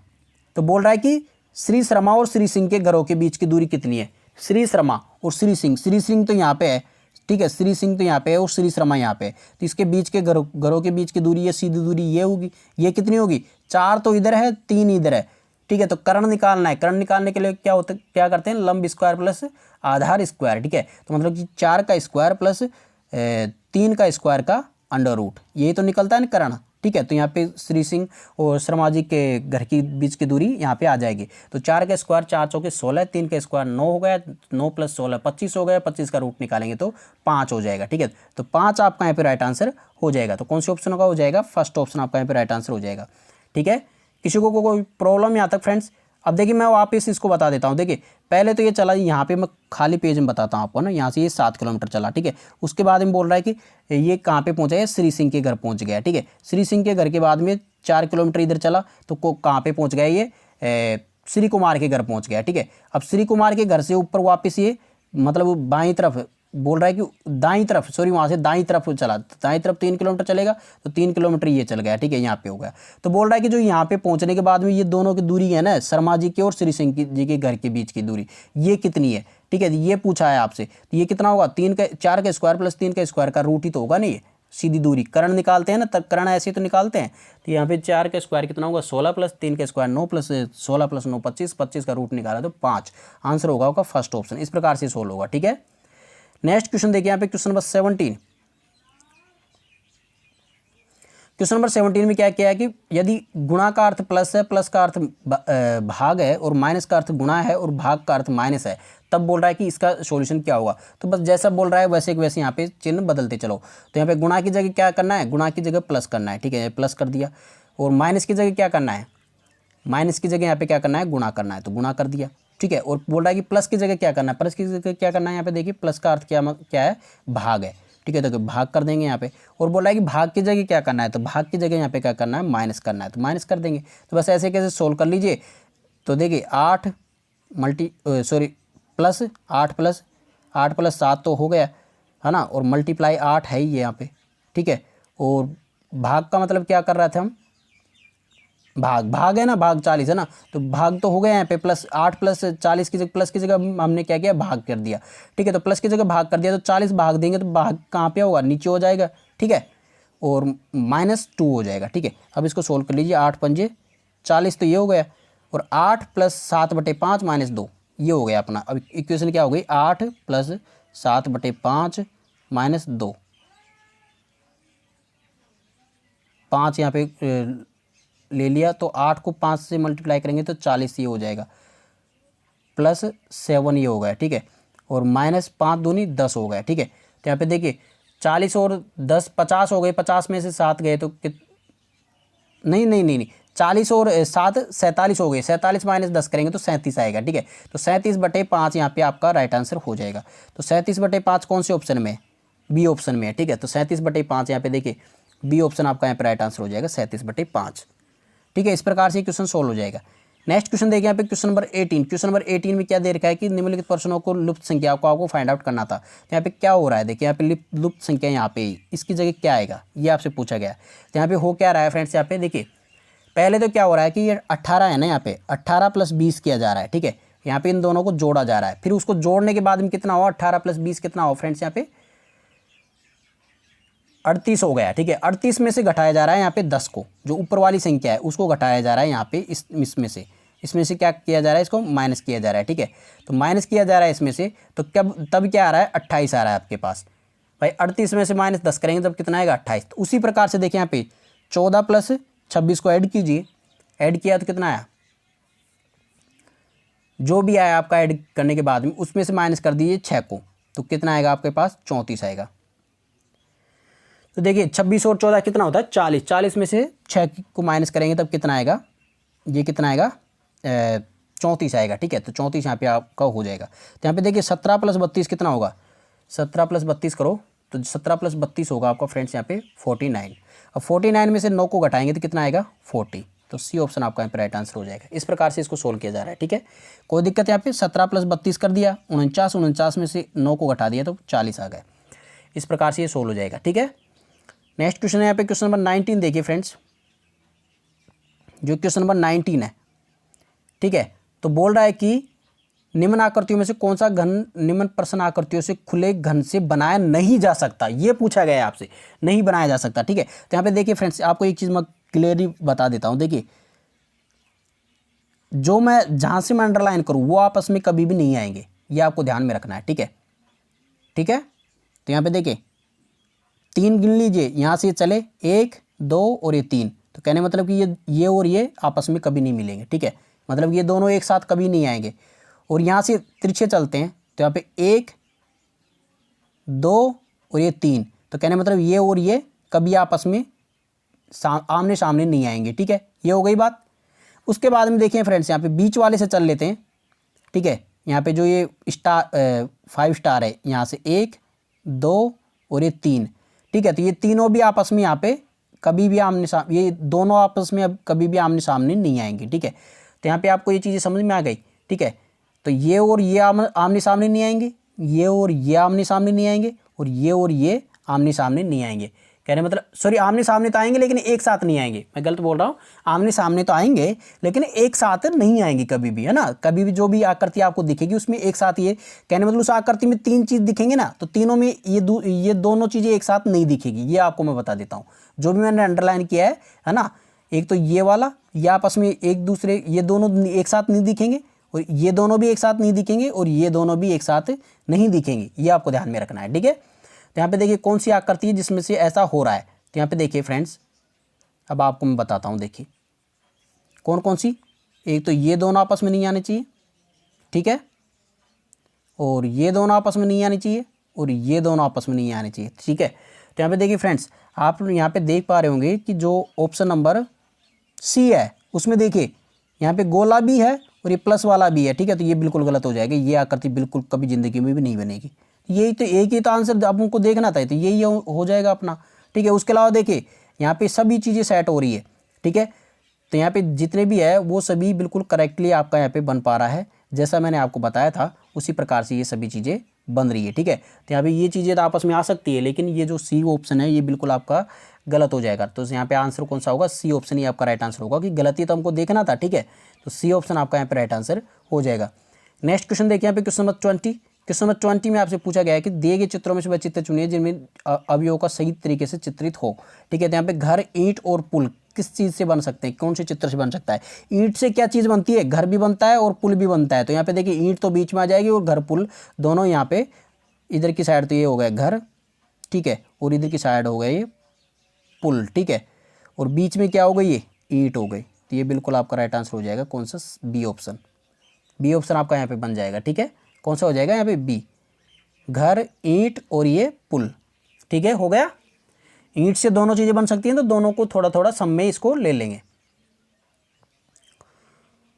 Speaker 1: तो बोल रहा है कि श्री शर्मा और श्री सिंह के घरों के बीच की दूरी कितनी है? श्री शर्मा और श्री सिंह तो यहाँ पे है, ठीक है, श्री सिंह तो यहाँ पे है और श्री शर्मा यहाँ पे है, तो इसके बीच के घरों के बीच की दूरी, ये सीधी दूरी ये होगी, ये कितनी होगी? 4 तो इधर है, 3 इधर है, ठीक है। तो कर्ण निकालना है, कर्ण निकालने के लिए क्या करते हैं? लंब स्क्वायर प्लस आधार स्क्वायर, ठीक है। तो मतलब कि 4 का स्क्वायर प्लस 3 का स्क्वायर का अंडर रूट, यही तो निकलता है ना कर्ण, ठीक है। तो यहाँ पे श्री सिंह और शर्मा जी के घर की बीच की दूरी यहाँ पे आ जाएगी। तो 4 का स्क्वायर 4 चौके 16, 3 का स्क्वायर 9 हो गया, 9 प्लस 16 25 हो गया, 25 का रूट निकालेंगे तो 5 हो जाएगा, ठीक है। तो 5 आपका यहाँ पे राइट आंसर हो जाएगा। तो कौन से ऑप्शन का हो जाएगा? फर्स्ट ऑप्शन आपका यहाँ पे राइट आंसर हो जाएगा, ठीक है। किसी को कोई प्रॉब्लम यहाँ तक फ्रेंड्स? अब देखिए मैं वापस इसको बता देता हूँ। देखिए पहले तो ये चला, यहाँ पे मैं खाली पेज में बताता हूँ आपको ना, यहाँ से ये 7 किलोमीटर चला, ठीक है। उसके बाद में बोल रहा है कि ये कहाँ पे पहुँचा है? श्री सिंह के घर पहुँच गया, ठीक है। श्री सिंह के घर के बाद में 4 किलोमीटर इधर चला तो कहाँ पे पहुँच गया? ये श्री कुमार के घर पहुँच गया, ठीक है। अब श्री कुमार के घर से ऊपर वापस ये मतलब बाईं तरफ बोल रहा है कि दाईं तरफ, सॉरी वहाँ से दाईं तरफ चला, तो दाईं तरफ 3 किलोमीटर चलेगा, तो 3 किलोमीटर ये चल गया, ठीक है, यहाँ पे हो गया। तो बोल रहा है कि जो यहाँ पे पहुँचने के बाद में ये दोनों की दूरी है ना, शर्मा जी के और श्री सिंह जी के घर के बीच की दूरी, ये कितनी है, ठीक है। ये पूछा है आपसे, तो ये कितना होगा? 4 का स्क्वायर प्लस 3 का स्क्वायर का रूट ही तो होगा नहीं, सीधी दूरी। कर्ण निकालते हैं ना, तब कर्ण ऐसे तो निकालते हैं। तो यहाँ पे 4 का स्क्वायर कितना होगा? 16 प्लस 3 का स्क्वायर 9 प्लस 16 प्लस 9 25, 25 का रूट निकाला तो 5। आंसर होगा आपका फर्स्ट ऑप्शन। इस प्रकार से सोल्व होगा, ठीक है। नेक्स्ट क्वेश्चन देखिए यहाँ पे क्वेश्चन नंबर 17। क्वेश्चन नंबर 17 में क्या किया है कि यदि गुणा का अर्थ प्लस है, प्लस का अर्थ भाग है और माइनस का अर्थ गुणा है और भाग का अर्थ माइनस है, तब बोल रहा है कि इसका सॉल्यूशन क्या होगा। तो बस जैसा बोल रहा है वैसे वैसे यहाँ पे चिन्ह बदलते चलो। तो यहाँ पे गुणा की जगह क्या करना है? गुणा की जगह प्लस करना है, ठीक है, प्लस कर दिया। और माइनस की जगह क्या करना है? माइनस की जगह यहाँ पे क्या करना है? गुणा करना है, तो गुणा कर दिया, ठीक है। और बोल रहा है कि प्लस की जगह क्या करना है? प्लस की जगह क्या करना है? यहाँ पे देखिए प्लस का अर्थ क्या है? भाग है, ठीक है, तो भाग कर देंगे यहाँ पे। और बोल रहा है कि भाग की जगह क्या करना है? तो भाग की जगह यहाँ पे क्या करना है? माइनस करना है, तो माइनस कर देंगे। तो बस ऐसे कैसे सोल्व कर लीजिए। तो देखिए 8 प्लस 8 प्लस 7 तो हो गया है ना, और मल्टीप्लाई 8 है ही यहाँ पे, ठीक है। और भाग का मतलब क्या कर रहे थे हम? भाग भाग है ना, भाग 40 है ना, तो भाग तो हो गया यहाँ पे, प्लस 8 प्लस 40 की जगह, प्लस की जगह हमने क्या किया, भाग कर दिया। ठीक है, तो प्लस की जगह भाग कर दिया, तो 40 भाग देंगे तो भाग कहाँ पे होगा, नीचे हो जाएगा। ठीक है, और -2 हो जाएगा। ठीक है, अब इसको सोल्व कर लीजिए, 8 पंजे 40 तो ये हो गया, और 8 + 7/5 -2 ये हो गया अपना। अब इक्वेशन क्या हो गई, 8 + 7/5 -2, 5 यहाँ पे ले लिया, तो 8 को 5 से मल्टीप्लाई करेंगे तो 40 ये हो जाएगा, +7 ये हो गया। ठीक है, और -5 दूनी 10 हो गया। ठीक है, तो यहाँ पे देखिए 40 और 10 50 हो गए, 50 में से 7 गए तो नहीं नहीं नहीं नहीं, 40 और 7 47 हो गए, 47 - 10 करेंगे तो 37 आएगा। ठीक है, तो 37/5 यहाँ पे आपका राइट आंसर हो जाएगा। तो 37/5 कौन से ऑप्शन में है, बी ऑप्शन में है। ठीक है, तो 37/5 यहाँ पे देखिए बी ऑप्शन आपका यहाँ पे राइट आंसर हो जाएगा, 37/5। ठीक है, इस प्रकार से क्वेश्चन सोल्व हो जाएगा। नेक्स्ट क्वेश्चन देखिए यहाँ पे क्वेश्चन नंबर 18। क्वेश्चन नंबर 18 में क्या दे रखा है कि निम्नलिखित प्रश्नों को लुप्त संख्या को आपको फाइंड आउट करना था। तो यहाँ पे क्या हो रहा है, देखिए यहाँ पे लुप्त संख्या यहाँ पे इसकी जगह क्या आएगा, ये आपसे पूछा गया। तो यहाँ पे हो क्या रहा है फ्रेंड्स, यहाँ पे देखिए पहले तो क्या हो रहा है कि ये 18 है ना, यहाँ पे 18 + 20 किया जा रहा है। ठीक है, यहाँ पे इन दोनों को जोड़ा जा रहा है, फिर उसको जोड़ने के बाद में कितना हुआ, 18 + 20 कितना हुआ फ्रेंड्स, यहाँ पे 38 हो गया। ठीक है, 38 में से घटाया जा रहा है यहाँ पे 10 को, जो ऊपर वाली संख्या है उसको घटाया जा रहा है यहाँ पे इसमें से क्या किया जा रहा है, इसको माइनस किया जा रहा है। ठीक है, तो माइनस किया जा रहा है इसमें से, तो तब क्या आ रहा है, 28 आ रहा है आपके पास। भाई 38 में से -10 करेंगे तब कितना आएगा, 28। तो उसी प्रकार से देखिए यहाँ पे 14 + 26 को ऐड कीजिए, ऐड किया तो कितना आया, जो भी आया आपका ऐड करने के बाद में उसमें से माइनस कर दीजिए 6 को, तो कितना आएगा आपके पास, 34 आएगा। तो देखिए 26 और 14 कितना होता है, 40, 40 में से 6 को माइनस करेंगे तब कितना आएगा, ये कितना आएगा, 34 आएगा। ठीक है, तो 34 यहाँ पे आपका हो जाएगा। तो यहाँ पे देखिए 17 + 32 कितना होगा, 17 + 32 करो तो 17 + 32 होगा आपका फ्रेंड्स यहाँ पे 49। अब 49 में से 9 को घटाएंगे तो कितना आएगा, 40। तो सी ऑप्शन आपका यहाँ पे राइट आंसर हो जाएगा। इस प्रकार से इसको सोल्व किया जा रहा है। ठीक है, कोई दिक्कत यहाँ पे 17 + 32 कर दिया, 49 में से 9 को घटा दिया तो 40 आ गए। इस प्रकार से ये सोल्व हो जाएगा। ठीक है, नेक्स्ट क्वेश्चन है यहाँ पे क्वेश्चन नंबर 19 देखिए फ्रेंड्स, जो क्वेश्चन नंबर 19 है। ठीक है, तो बोल रहा है कि निम्न आकृतियों में से कौन सा घन निम्न प्रश्न आकृतियों से खुले घन से बनाया नहीं जा सकता, ये पूछा गया है आपसे, नहीं बनाया जा सकता। ठीक है, तो यहाँ पे देखिए फ्रेंड्स आपको एक चीज़ मैं क्लियरली बता देता हूँ। देखिए जो मैं जहाँ से मैं अंडरलाइन करूँ वो आपस में कभी भी नहीं आएंगे, ये आपको ध्यान में रखना है। ठीक है, ठीक है, तो यहाँ पे देखिए 3 गिन लीजिए, यहाँ से चले 1 2 और ये 3, तो कहने मतलब कि ये और ये आपस में कभी नहीं मिलेंगे। ठीक है, मतलब ये दोनों एक साथ कभी नहीं आएंगे। और यहाँ से तिरछे चलते हैं तो यहाँ पे 1 2 और ये 3, तो कहने मतलब ये और ये कभी आपस में आमने सामने नहीं आएंगे। ठीक है, ये हो गई बात। उसके बाद में देखिए फ्रेंड्स यहाँ पे बीच वाले से चल लेते हैं। ठीक है, यहाँ पे जो ये स्टार 5 स्टार है, यहाँ से 1 2 और ये 3। ठीक है, तो ये तीनों भी आपस में यहाँ पे कभी भी आमने सामने, ये दोनों आपस में अब कभी भी आमने सामने नहीं आएंगे। ठीक है, तो यहाँ पे आपको ये चीज़ें समझ में आ गई। ठीक है, तो ये और ये आमने सामने नहीं आएंगे, ये और ये आमने सामने नहीं आएंगे, और ये आमने सामने नहीं आएंगे। कहने मतलब सॉरी, आमने सामने तो आएंगे लेकिन एक साथ नहीं आएंगे, मैं गलत बोल रहा हूँ। आमने सामने तो आएंगे लेकिन एक साथ नहीं आएंगे कभी भी, है ना। कभी भी जो भी आकृति आपको दिखेगी उसमें एक साथ, ये कहने मतलब उस आकृति में 3 चीज़ दिखेंगे ना, तो तीनों में ये दोनों चीज़ें एक साथ नहीं दिखेगी। ये आपको मैं बता देता हूँ, जो भी मैंने अंडरलाइन किया है ना। एक तो ये वाला, ये आपस में एक दूसरे, ये दोनों एक साथ नहीं दिखेंगे, और ये दोनों भी एक साथ नहीं दिखेंगे, और ये दोनों भी एक साथ नहीं दिखेंगे। ये आपको ध्यान में रखना है। ठीक है, तो यहाँ पे देखिए कौन सी आकृति है जिसमें से ऐसा हो रहा है। तो यहाँ पे देखिए फ्रेंड्स, अब आपको मैं बताता हूँ, देखिए कौन कौन सी। एक तो ये दोनों आपस में नहीं आने चाहिए, ठीक है, और ये दोनों आपस में नहीं आने चाहिए, और ये दोनों आपस में नहीं आने चाहिए। ठीक है, तो यहाँ पे देखिए फ्रेंड्स, आप यहाँ पे देख पा रहे होंगे कि जो ऑप्शन नंबर सी है उसमें देखिए यहाँ पे गोला भी है और ये प्लस वाला भी है। ठीक है, तो ये बिल्कुल गलत हो जाएगा, ये आकृति बिल्कुल कभी ज़िंदगी में भी नहीं बनेगी। यही तो एक ही तो आंसर आप उनको देखना था, तो यही हो जाएगा अपना। ठीक है, उसके अलावा देखिए यहाँ पे सभी चीज़ें सेट हो रही है। ठीक है, तो यहाँ पे जितने भी है वो सभी बिल्कुल करेक्टली आपका यहाँ पे बन पा रहा है, जैसा मैंने आपको बताया था उसी प्रकार से ये सभी चीज़ें बन रही है, ठीक है। तो यहाँ पे ये चीज़ें तो आपस में आ सकती है, लेकिन ये जो सी ऑप्शन है ये बिल्कुल आपका गलत हो जाएगा। तो यहाँ पे आंसर कौन सा होगा, सी ऑप्शन ही आपका राइट आंसर होगा, कि गलती तो हमको देखना था, ठीक है। तो सी ऑप्शन आपका यहाँ पे राइट आंसर हो जाएगा। नेक्स्ट क्वेश्चन देखिए यहाँ पे क्वेश्चन नंबर 20। क्वेश्चन नंबर 20 में आपसे पूछा गया है कि दिए गए चित्रों में से वह चित्र चुनिए जिनमें अवयवों का सही तरीके से चित्रित हो, ठीक है। तो यहाँ पे घर, ईंट और पुल किस चीज़ से बन सकते हैं, कौन से चित्र से बन सकता है। ईंट से क्या चीज़ बनती है, घर भी बनता है और पुल भी बनता है। तो यहाँ पे देखिए ईंट तो बीच में आ जाएगी और घर पुल दोनों यहाँ पे, इधर की साइड तो ये हो गया घर, ठीक है, और इधर की साइड हो गया ये पुल, ठीक है, और बीच में क्या हो गई, ये ईंट हो गई। तो ये बिल्कुल आपका राइट आंसर हो जाएगा कौन सा, बी ऑप्शन। बी ऑप्शन आपका यहाँ पे बन जाएगा, ठीक है। कौन सा हो जाएगा यहाँ पे, बी, घर, ईंट और ये पुल, ठीक है, हो गया। ईंट से दोनों चीज़ें बन सकती हैं, तो दोनों को थोड़ा थोड़ा सम में इसको ले लेंगे।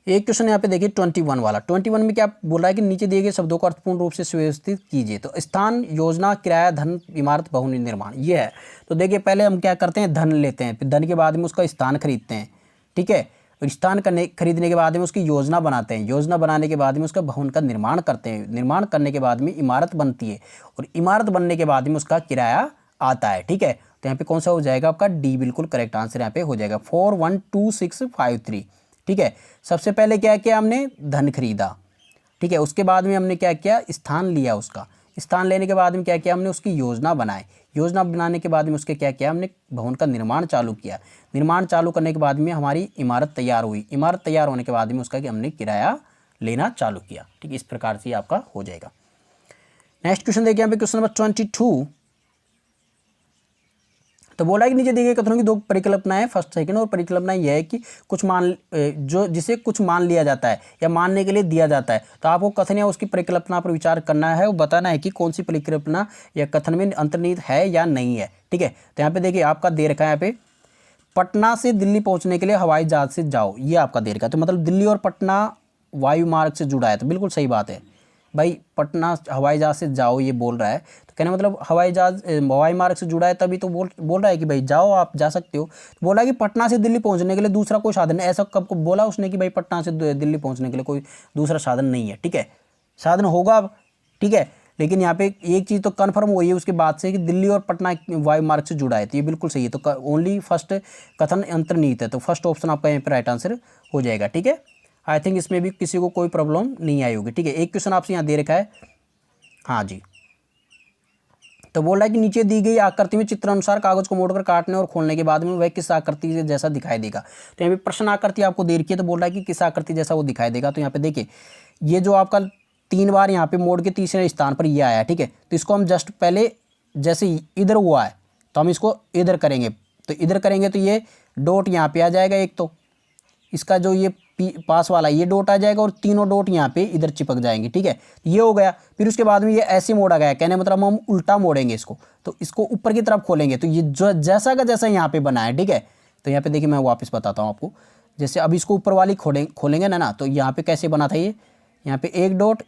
Speaker 1: एक क्वेश्चन यहाँ पे देखिए 21 वाला। 21 में क्या बोल रहा है कि नीचे दिए गए शब्दों को अर्थपूर्ण रूप से सुव्यवस्थित कीजिए। तो स्थान, योजना, किराया, धन, इमारत, बहुनिर्माण, ये है। तो देखिए पहले हम क्या करते हैं, धन लेते हैं, फिर धन के बाद में उसका स्थान खरीदते हैं, ठीक है। और स्थान खरीदने के बाद में उसकी योजना बनाते हैं, योजना बनाने के बाद में उसका भवन का निर्माण करते हैं, निर्माण करने के बाद में इमारत बनती है, और इमारत बनने के बाद में उसका किराया आता है, ठीक है। तो यहाँ पे कौन सा हो जाएगा आपका, डी बिल्कुल करेक्ट आंसर यहाँ पे हो जाएगा। 412653, ठीक है। सबसे पहले क्या किया हमने, धन खरीदा, ठीक है। उसके बाद में हमने क्या किया, स्थान लिया, उसका स्थान लेने के बाद में क्या किया हमने, उसकी योजना बनाई, योजना बनाने के बाद में उसके क्या किया हमने, भवन का निर्माण चालू किया, निर्माण चालू करने के बाद में हमारी इमारत तैयार हुई, इमारत तैयार होने के बाद में उसका हमने किराया लेना चालू किया, ठीक है। इस प्रकार से आपका हो जाएगा। नेक्स्ट क्वेश्चन देखिए यहाँ पे क्वेश्चन नंबर 22। तो बोला कि नीचे दिए गए कथनों की दो परिकल्पनाएं, फर्स्ट सेकंड, और परिकल्पना यह है कि कुछ मान, जो जिसे कुछ मान लिया जाता है या मानने के लिए दिया जाता है। तो आपको कथन या उसकी परिकल्पना पर विचार करना है, वो बताना है कि कौन सी परिकल्पना या कथन में अंतर्निहित है या नहीं है, ठीक है। तो यहाँ पे देखिए आपका दे रखा है यहाँ पे, पटना से दिल्ली पहुँचने के लिए हवाई जहाज से जाओ, ये आपका दे रखा है। तो मतलब दिल्ली और पटना वायु मार्ग से जुड़ा है, तो बिल्कुल सही बात है भाई, पटना हवाई जहाज से जाओ ये बोल रहा है, तो कहने मतलब हवाई मार्ग से जुड़ा है, तभी तो बोल रहा है कि भाई जाओ, आप जा सकते हो। तो बोला कि पटना से दिल्ली पहुंचने के लिए दूसरा कोई साधन है, ऐसा कब को बोला उसने कि भाई पटना से दिल्ली पहुंचने के लिए कोई दूसरा साधन नहीं है, ठीक है। साधन होगा, ठीक है, लेकिन यहाँ पे एक चीज़ तो कन्फर्म हुई है उसके बाद से कि दिल्ली और पटना वायु मार्ग से जुड़ा है, तो ये बिल्कुल सही है। तो ओनली फर्स्ट कथन अंतर्निहित है, तो फर्स्ट ऑप्शन आपका यहाँ पर राइट आंसर हो जाएगा, ठीक है। आई थिंक इसमें भी किसी को कोई प्रॉब्लम नहीं आई होगी, ठीक है। एक क्वेश्चन आपसे यहाँ दे रखा है, हाँ जी। तो बोल रहा है कि नीचे दी गई आकृति में चित्र अनुसार कागज को मोड़कर काटने और खोलने के बाद में वह किस आकृति से जैसा दिखाई देगा। तो यहाँ पे प्रश्न आकृति आपको दे रखी है, तो बोल रहा है कि किस आकृति जैसा वो दिखाई देगा। तो यहाँ पे देखिए ये जो आपका 3 बार यहाँ पे मोड़ के तीसरे स्थान पर ये आया, ठीक है। तो इसको हम जस्ट पहले जैसे इधर हुआ है तो हम इसको इधर करेंगे, तो इधर करेंगे तो ये डॉट यहाँ पे आ जाएगा, एक तो इसका जो ये पास वाला ये डॉट आ जाएगा और तीनों डॉट यहाँ पे इधर चिपक जाएंगे, ठीक है। ये हो गया। फिर उसके बाद में ये ऐसे मोड़ा गया, कहने मतलब हम उल्टा मोड़ेंगे इसको, तो इसको ऊपर की तरफ खोलेंगे, तो ये जो जैसा का जैसा यहाँ पे बना है, ठीक है। तो यहाँ पे देखिए मैं वापस बताता हूँ आपको, जैसे अब इसको ऊपर वाली खोलेंगे ना, तो यहाँ पे कैसे बना था ये, यहाँ पे 1 डॉट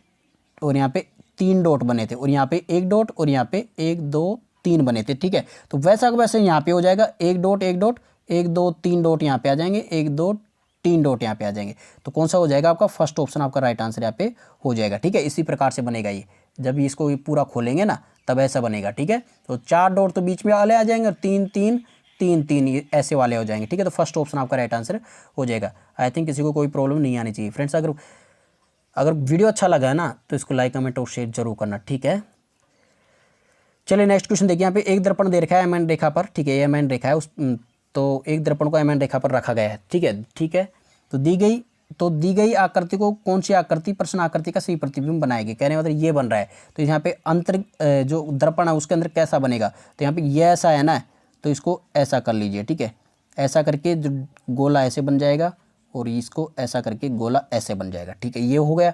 Speaker 1: और यहाँ पे 3 डॉट बने थे, और यहाँ पे 1 डॉट और यहाँ पे 1 2 3 बने थे, ठीक है। तो वैसा का वैसे यहाँ पे हो जाएगा, 1 डॉट 1 डॉट 1 2 3 डॉट यहाँ पे आ जाएंगे, 1 2 3 डॉट यहाँ पे आ जाएंगे। तो कौन सा हो जाएगा आपका, फर्स्ट ऑप्शन आपका राइट आंसर यहाँ पे हो जाएगा, ठीक है। इसी प्रकार से बनेगा ये, जब इसको पूरा खोलेंगे ना तब ऐसा बनेगा, ठीक है। तो 4 डॉट तो बीच में वाले आ जाएंगे और 3 3 3 3 ये ऐसे वाले हो जाएंगे, ठीक है। तो फर्स्ट ऑप्शन आपका राइट आंसर हो जाएगा। आई थिंक किसी को कोई प्रॉब्लम नहीं आनी चाहिए फ्रेंड्स। अगर वीडियो अच्छा लगा है ना तो इसको लाइक कमेंट और शेयर जरूर करना, ठीक है। चलिए नेक्स्ट क्वेश्चन देखिए, यहाँ पे एक दर्पण दे रखा है एम एन रेखा पर, ठीक है, एम एन रेखा है तो एक दर्पण को एम एन रेखा पर रखा गया है, ठीक है, ठीक है। तो दी गई आकृति को कौन सी आकृति प्रश्न आकृति का सही प्रतिबिंब बनाएगी, कहने मतलब ये बन रहा है। तो यहाँ पे अंतर जो दर्पण है उसके अंदर कैसा बनेगा, तो यहाँ पे ये ऐसा है ना, तो इसको ऐसा कर लीजिए, ठीक है। ऐसा करके जो गोला ऐसे बन जाएगा और इसको ऐसा करके गोला ऐसे बन जाएगा, ठीक है। ये हो गया।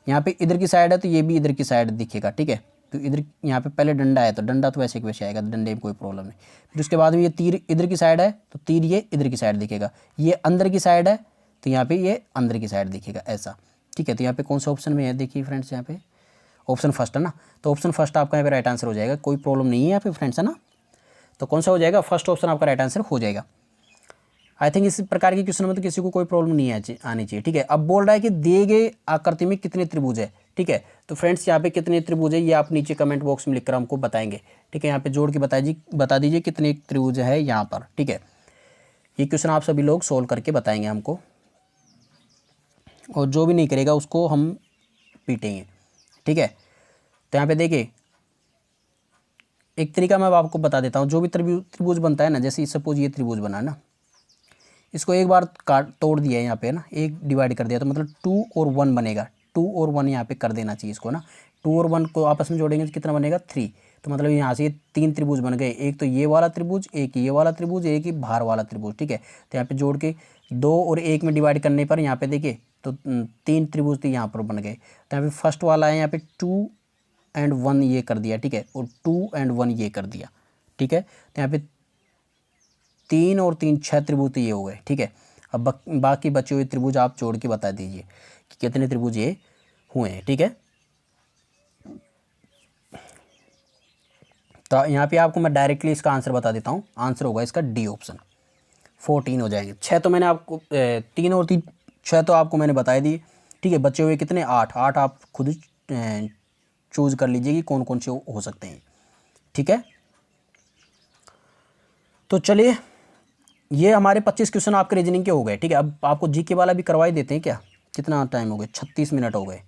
Speaker 1: यहाँ पे इधर की साइड है तो ये भी इधर की साइड दिखेगा, ठीक है। तो इधर यहाँ पे पहले डंडा है तो डंडा तो वैसे के वैसे आएगा, डंडे में कोई प्रॉब्लम नहीं। फिर उसके बाद में ये तीर इधर की साइड है तो तीर ये इधर की साइड दिखेगा, ये अंदर की साइड है तो यहाँ पे ये अंदर की साइड दिखेगा ऐसा, ठीक है। तो यहाँ पे कौन सा ऑप्शन में है, देखिए फ्रेंड्स, यहाँ पे ऑप्शन फर्स्ट है ना, तो ऑप्शन फर्स्ट आपका यहाँ पे राइट आंसर हो जाएगा, कोई प्रॉब्लम नहीं है यहाँ पे फ्रेंड्स, है ना। तो कौन सा हो जाएगा, फर्स्ट ऑप्शन आपका राइट आंसर हो जाएगा। आई थिंक इस प्रकार के क्वेश्चन में तो किसी को कोई प्रॉब्लम नहीं आनी चाहिए, ठीक है। अब बोल रहा है कि दिए गए आकृति में कितने त्रिभुज है, ठीक है। तो फ्रेंड्स यहाँ पे कितने त्रिभुज है ये आप नीचे कमेंट बॉक्स में लिखकर हमको बताएंगे, ठीक है। यहाँ पे जोड़ के बता दीजिए कितने त्रिभुज है यहाँ पर, ठीक है। ये क्वेश्चन आप सभी लोग सोल्व करके बताएंगे हमको, और जो भी नहीं करेगा उसको हम पीटेंगे, ठीक है। तो यहाँ पे देखिए एक तरीका मैं आपको बता देता हूँ। जो भी त्रिभुज बनता है ना, जैसे सपोज ये त्रिभुज बना है ना, इसको एक बार तोड़ दिया है यहाँ पे ना, एक डिवाइड कर दिया तो मतलब 2 और 1 बनेगा। 2 और 1 यहाँ पे कर देना चाहिए इसको ना। 2 और 1 को आपस में जोड़ेंगे तो कितना बनेगा 3। तो मतलब यहाँ से ये 3 त्रिभुज बन गए, एक तो ये वाला त्रिभुज, एक ये वाला त्रिभुज, एक ही बाहर वाला त्रिभुज, ठीक है। तो यहाँ पे जोड़ के 2 और 1 में डिवाइड करने पर यहाँ पे देखिए तो 3 त्रिभुज तो यहाँ पर बन गए। तो यहाँ पे फर्स्ट वाला है, यहाँ पे 2 और 1 ये कर दिया, ठीक है, और 2 और 1 ये कर दिया, ठीक है। तो यहाँ पे 3 और 3 6 त्रिभुज ये हो गए, ठीक है। अब बाकी बचे हुए त्रिभुज आप जोड़ के बता दीजिए कि कितने त्रिभुज ये हुए हैं, ठीक है। तो यहाँ पे आपको मैं डायरेक्टली इसका आंसर बता देता हूँ। आंसर होगा इसका डी ऑप्शन, 14 हो जाएंगे। 6 तो मैंने आपको 3 और 3 6 तो आपको मैंने बता दी, ठीक है। बचे हुए कितने 8 आप खुद चूज कर लीजिए कि कौन कौन से हो सकते हैं, ठीक है। तो चलिए ये हमारे 25 क्वेश्चन आपके रीजनिंग के हो गए, ठीक है। अब आपको जीके वाला भी करवा ही देते हैं क्या। कितना टाइम हो गया, 36 मिनट हो गए।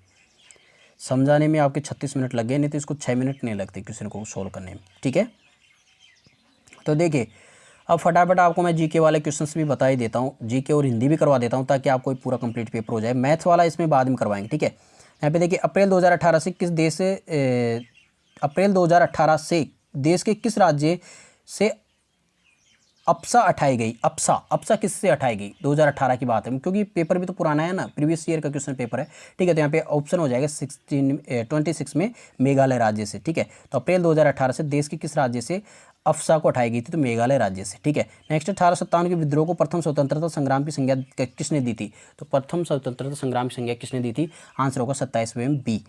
Speaker 1: समझाने में आपके 36 मिनट लग गए, नहीं तो इसको 6 मिनट नहीं लगते क्वेश्चन को सोल्व करने में, ठीक है। तो देखिए अब फटाफट आपको मैं जीके वाले क्वेश्चंस भी बता ही देता हूँ, जीके और हिंदी भी करवा देता हूँ ताकि आपको पूरा कंप्लीट पेपर हो जाए। मैथ्स वाला इसमें बाद में करवाएंगे, ठीक है। यहाँ पे देखिए अप्रैल 2018 से किस देश से अप्रैल 2018 से देश के किस राज्य से अप्सा हटाई गई। अप्सा किससे हटाई गई, 2018 की बात है, क्योंकि पेपर भी तो पुराना है ना, प्रीवियस ईयर का क्वेश्चन पेपर है, ठीक है। तो यहाँ पे ऑप्शन हो जाएगा 26 में मेघालय राज्य से, ठीक है। तो अप्रैल 2018 से देश के किस राज्य से अप्सा को हटाई गई थी, तो मेघालय राज्य से, ठीक है। नेक्स्ट 1857 के विद्रोह को प्रथम स्वतंत्रता संग्राम की संज्ञा किसने दी थी, तो प्रथम स्वतंत्रता संग्राम की संज्ञा किसने दी थी। आंसर होगा 27वें में बी,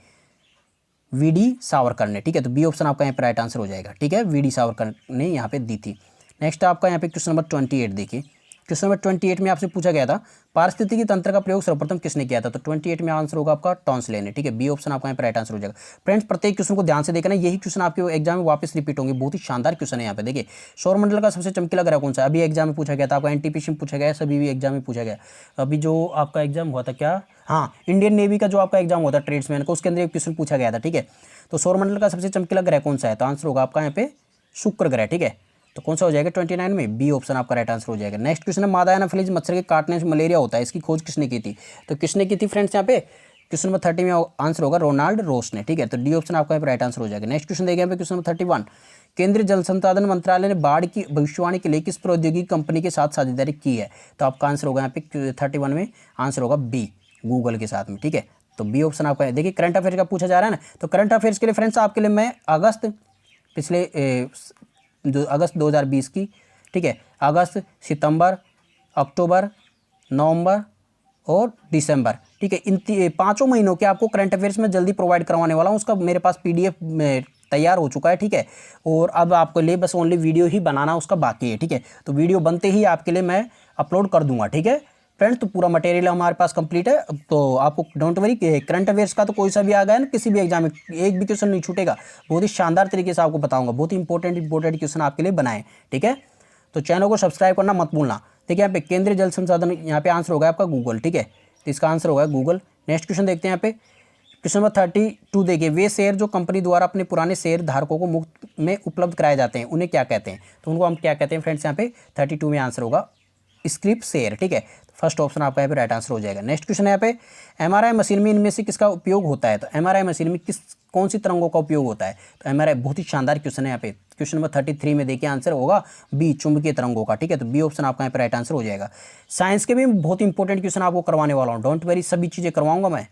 Speaker 1: वी.डी. सावरकर ने, ठीक है। तो बी ऑप्शन आपका यहाँ पे राइट आंसर हो जाएगा, ठीक है। वी.डी. सावरकर ने यहाँ पे दी थी। नेक्स्ट आपका यहाँ पे क्वेश्चन नंबर 28 देखिए। क्वेश्चन नंबर 28 में आपसे पूछा गया था पारिस्थितिकी तंत्र का प्रयोग सर्वप्रथम किसने किया था, तो 28 में आंसर होगा आपका टॉन्सले ने, ठीक है। बी ऑप्शन आपका यहाँ पे राइट आंसर हो जाएगा। फ्रेंड्स प्रत्येक क्वेश्चन को ध्यान से देखना, यही क्वेश्चन आपके एग्जाम में वापस रिपीट होंगे, बहुत ही शानदार क्वेश्चन है। यहाँ पे देखिए सौरमंडल का सबसे चमकीला ग्रह कौन सा है, अभी एग्जाम में पूछा गया था, आपका एनटीपीसी में पूछा गया, सभी भी एग्जाम में पूछा गया। अभी जो आपका एग्जाम हुआ था क्या, हाँ इंडियन नेवी का जो आपका एग्जाम हुआ था ट्रेड्समैन का, उसके अंदर एक क्वेश्चन पूछा गया था, ठीक है। तो सौरमंडल का सबसे चमकीला ग्रह कौन सा है, तो आंसर होगा आपका यहाँ पे शुक्र ग्रह, ठीक है। तो कौन सा हो जाएगा 29 में, बी ऑप्शन आपका राइट आंसर हो जाएगा। नेक्स्ट क्वेश्चन है मादा एनाफिलीज मच्छर के काटने से मलेरिया होता है, इसकी खोज किसने की थी, तो किसने की थी फ्रेंड्स। यहाँ पे क्वेश्चन नंबर 30 में आंसर होगा रोनाल्ड रोस ने, ठीक है। तो डी ऑप्शन आपका राइट आंसर हो जाएगा। नेक्स्ट क्वेश्चन देखिए यहाँ पे क्वेश्चन नंबर 31, केंद्रीय जल संसाधन मंत्रालय ने बाढ़ की भविष्यवाणी के लिए किस प्रौद्योगिकी कंपनी के साथ साझेदारी की है, तो आपका आंसर होगा यहाँ पे 31 में आंसर होगा बी, गूगल के साथ में, ठीक है। तो बी ऑप्शन आपका है। देखिए करंट अफेयर का पूछा जा रहा है ना, तो करंट अफेयर्स के लिए फ्रेंड्स आपके लिए मैं अगस्त 2020 की, ठीक है, अगस्त, सितंबर, अक्टूबर, नवंबर और दिसंबर, ठीक है, इन 5 महीनों के आपको करंट अफेयर्स में जल्दी प्रोवाइड करवाने वाला हूँ। उसका मेरे पास पीडीएफ तैयार हो चुका है, ठीक है। और अब आपके लिए बस ओनली वीडियो ही बनाना उसका बाकी है, ठीक है। तो वीडियो बनते ही आपके लिए मैं अपलोड कर दूंगा, ठीक है फ्रेंड्स। तो पूरा मटेरियल हमारे पास कंप्लीट है, तो आपको डोंट वरी, करंट अफेयर्स का तो कोई सा भी आ गया ना, किसी भी एग्जाम में एक भी क्वेश्चन नहीं छूटेगा, बहुत ही शानदार तरीके से आपको बताऊंगा, बहुत ही इंपॉर्टेंट क्वेश्चन आपके लिए बनाए, ठीक है। तो चैनल को सब्सक्राइब करना मत भूलना। देखिए यहाँ पे केंद्रीय जल संसाधन, यहाँ पे आंसर होगा आपका गूगल, ठीक है। तो इसका आंसर होगा गूगल। नेक्स्ट क्वेश्चन देखते हैं यहाँ पे क्वेश्चन नंबर 32 देखिए, वे शेयर जो कंपनी द्वारा अपने पुराने शेयर धारकों को मुफ्त में उपलब्ध कराए जाते हैं उन्हें क्या कहते हैं, तो उनको हम क्या कहते हैं फ्रेंड्स। यहाँ पे 32 में आंसर होगा स्क्रिप शेयर, ठीक है। फर्स्ट ऑप्शन आपका यहाँ पे राइट आंसर हो जाएगा। नेक्स्ट क्वेश्चन है यहाँ पे एमआरआई मशीन में इनमें से किसका उपयोग होता है, तो एमआरआई मशीन में कौन सी तरंगों का उपयोग होता है, तो एमआरआई, बहुत ही शानदार क्वेश्चन है। यहाँ पे क्वेश्चन नंबर 33 में देखिए आंसर होगा बी, चुंबकीय तरंगों का, ठीक है। तो बी ऑप्शन आपका यहाँ पे राइट आंसर हो जाएगा। साइंस के भी बहुत इंपॉर्टेंट क्वेश्चन आपको करवाने वाला हूँ, डोंट वेरी, सभी चीज़ें करवाऊंगा मैं।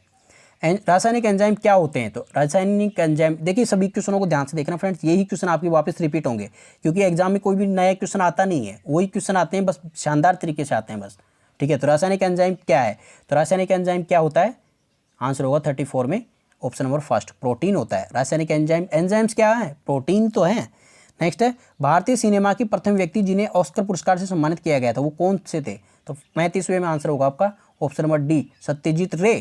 Speaker 1: रासायनिक एंजाइम क्या होते हैं, तो रासायनिक एंजाइम, देखिए सभी क्वेश्चनों को ध्यान से देखना फ्रेंड्स, यही क्वेश्चन आपके वापस रिपीट होंगे, क्योंकि एग्जाम में कोई भी नया क्वेश्चन आता नहीं है, वही क्वेश्चन आते हैं, बस शानदार तरीके से आते हैं बस, ठीक है। तो रासायनिक एंजाइम क्या है, तो रासायनिक एंजाइम क्या होता है, आंसर होगा 34 में ऑप्शन नंबर फर्स्ट, प्रोटीन होता है। रासायनिक एंजाइम, एंजाइम्स क्या है, प्रोटीन तो है। नेक्स्ट है भारतीय सिनेमा की प्रथम व्यक्ति जिन्हें ऑस्कर पुरस्कार से सम्मानित किया गया था, वो कौन से थे, तो 35वें में आंसर होगा आपका ऑप्शन नंबर डी, सत्यजीत रे।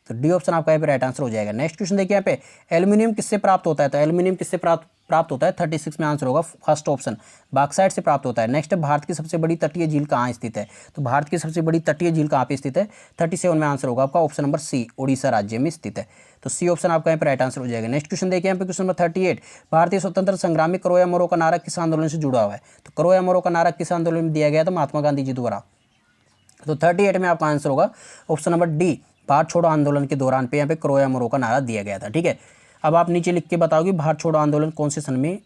Speaker 1: तो डी ऑप्शन आपका यहाँ पे राइट आंसर हो जाएगा। नेक्स्ट क्वेश्चन देखिए यहाँ पे, एल्यूमिनियम किससे प्राप्त होता है? तो एल्यूमिनियम किससे प्राप्त होता है? 36 में आंसर होगा फर्स्ट ऑप्शन, बॉक्साइट से प्राप्त होता है। नेक्स्ट है, भारत की सबसे बड़ी तटीय झील कहाँ स्थित है? तो भारत की सबसे बड़ी तटीय झील कहाँ पे स्थित है? 37 में आंसर होगा आपका ऑप्शन नंबर सी, उड़ीसा राज्य में स्थित है। तो सी ऑप्शन आपका यहाँ पे राइट आंसर हो जाएगा। नेक्स्ट क्वेश्चन देखिए यहाँ पे क्वेश्चन नंबर 38, भारतीय स्वतंत्र संग्राम में करो या मरो का नारा किस आंदोलन से जुड़ा हुआ है? तो करो या मरो का नारा किस आंदोलन में दिया गया? तो महात्मा गांधी जी द्वारा। तो 38 में आपका आंसर होगा ऑप्शन नंबर डी, भारत छोड़ो आंदोलन के दौरान पे यहाँ पे करो या मरो का नारा दिया गया था। ठीक है, अब आप नीचे लिख के बताओगे भारत छोड़ो आंदोलन कौन से सन में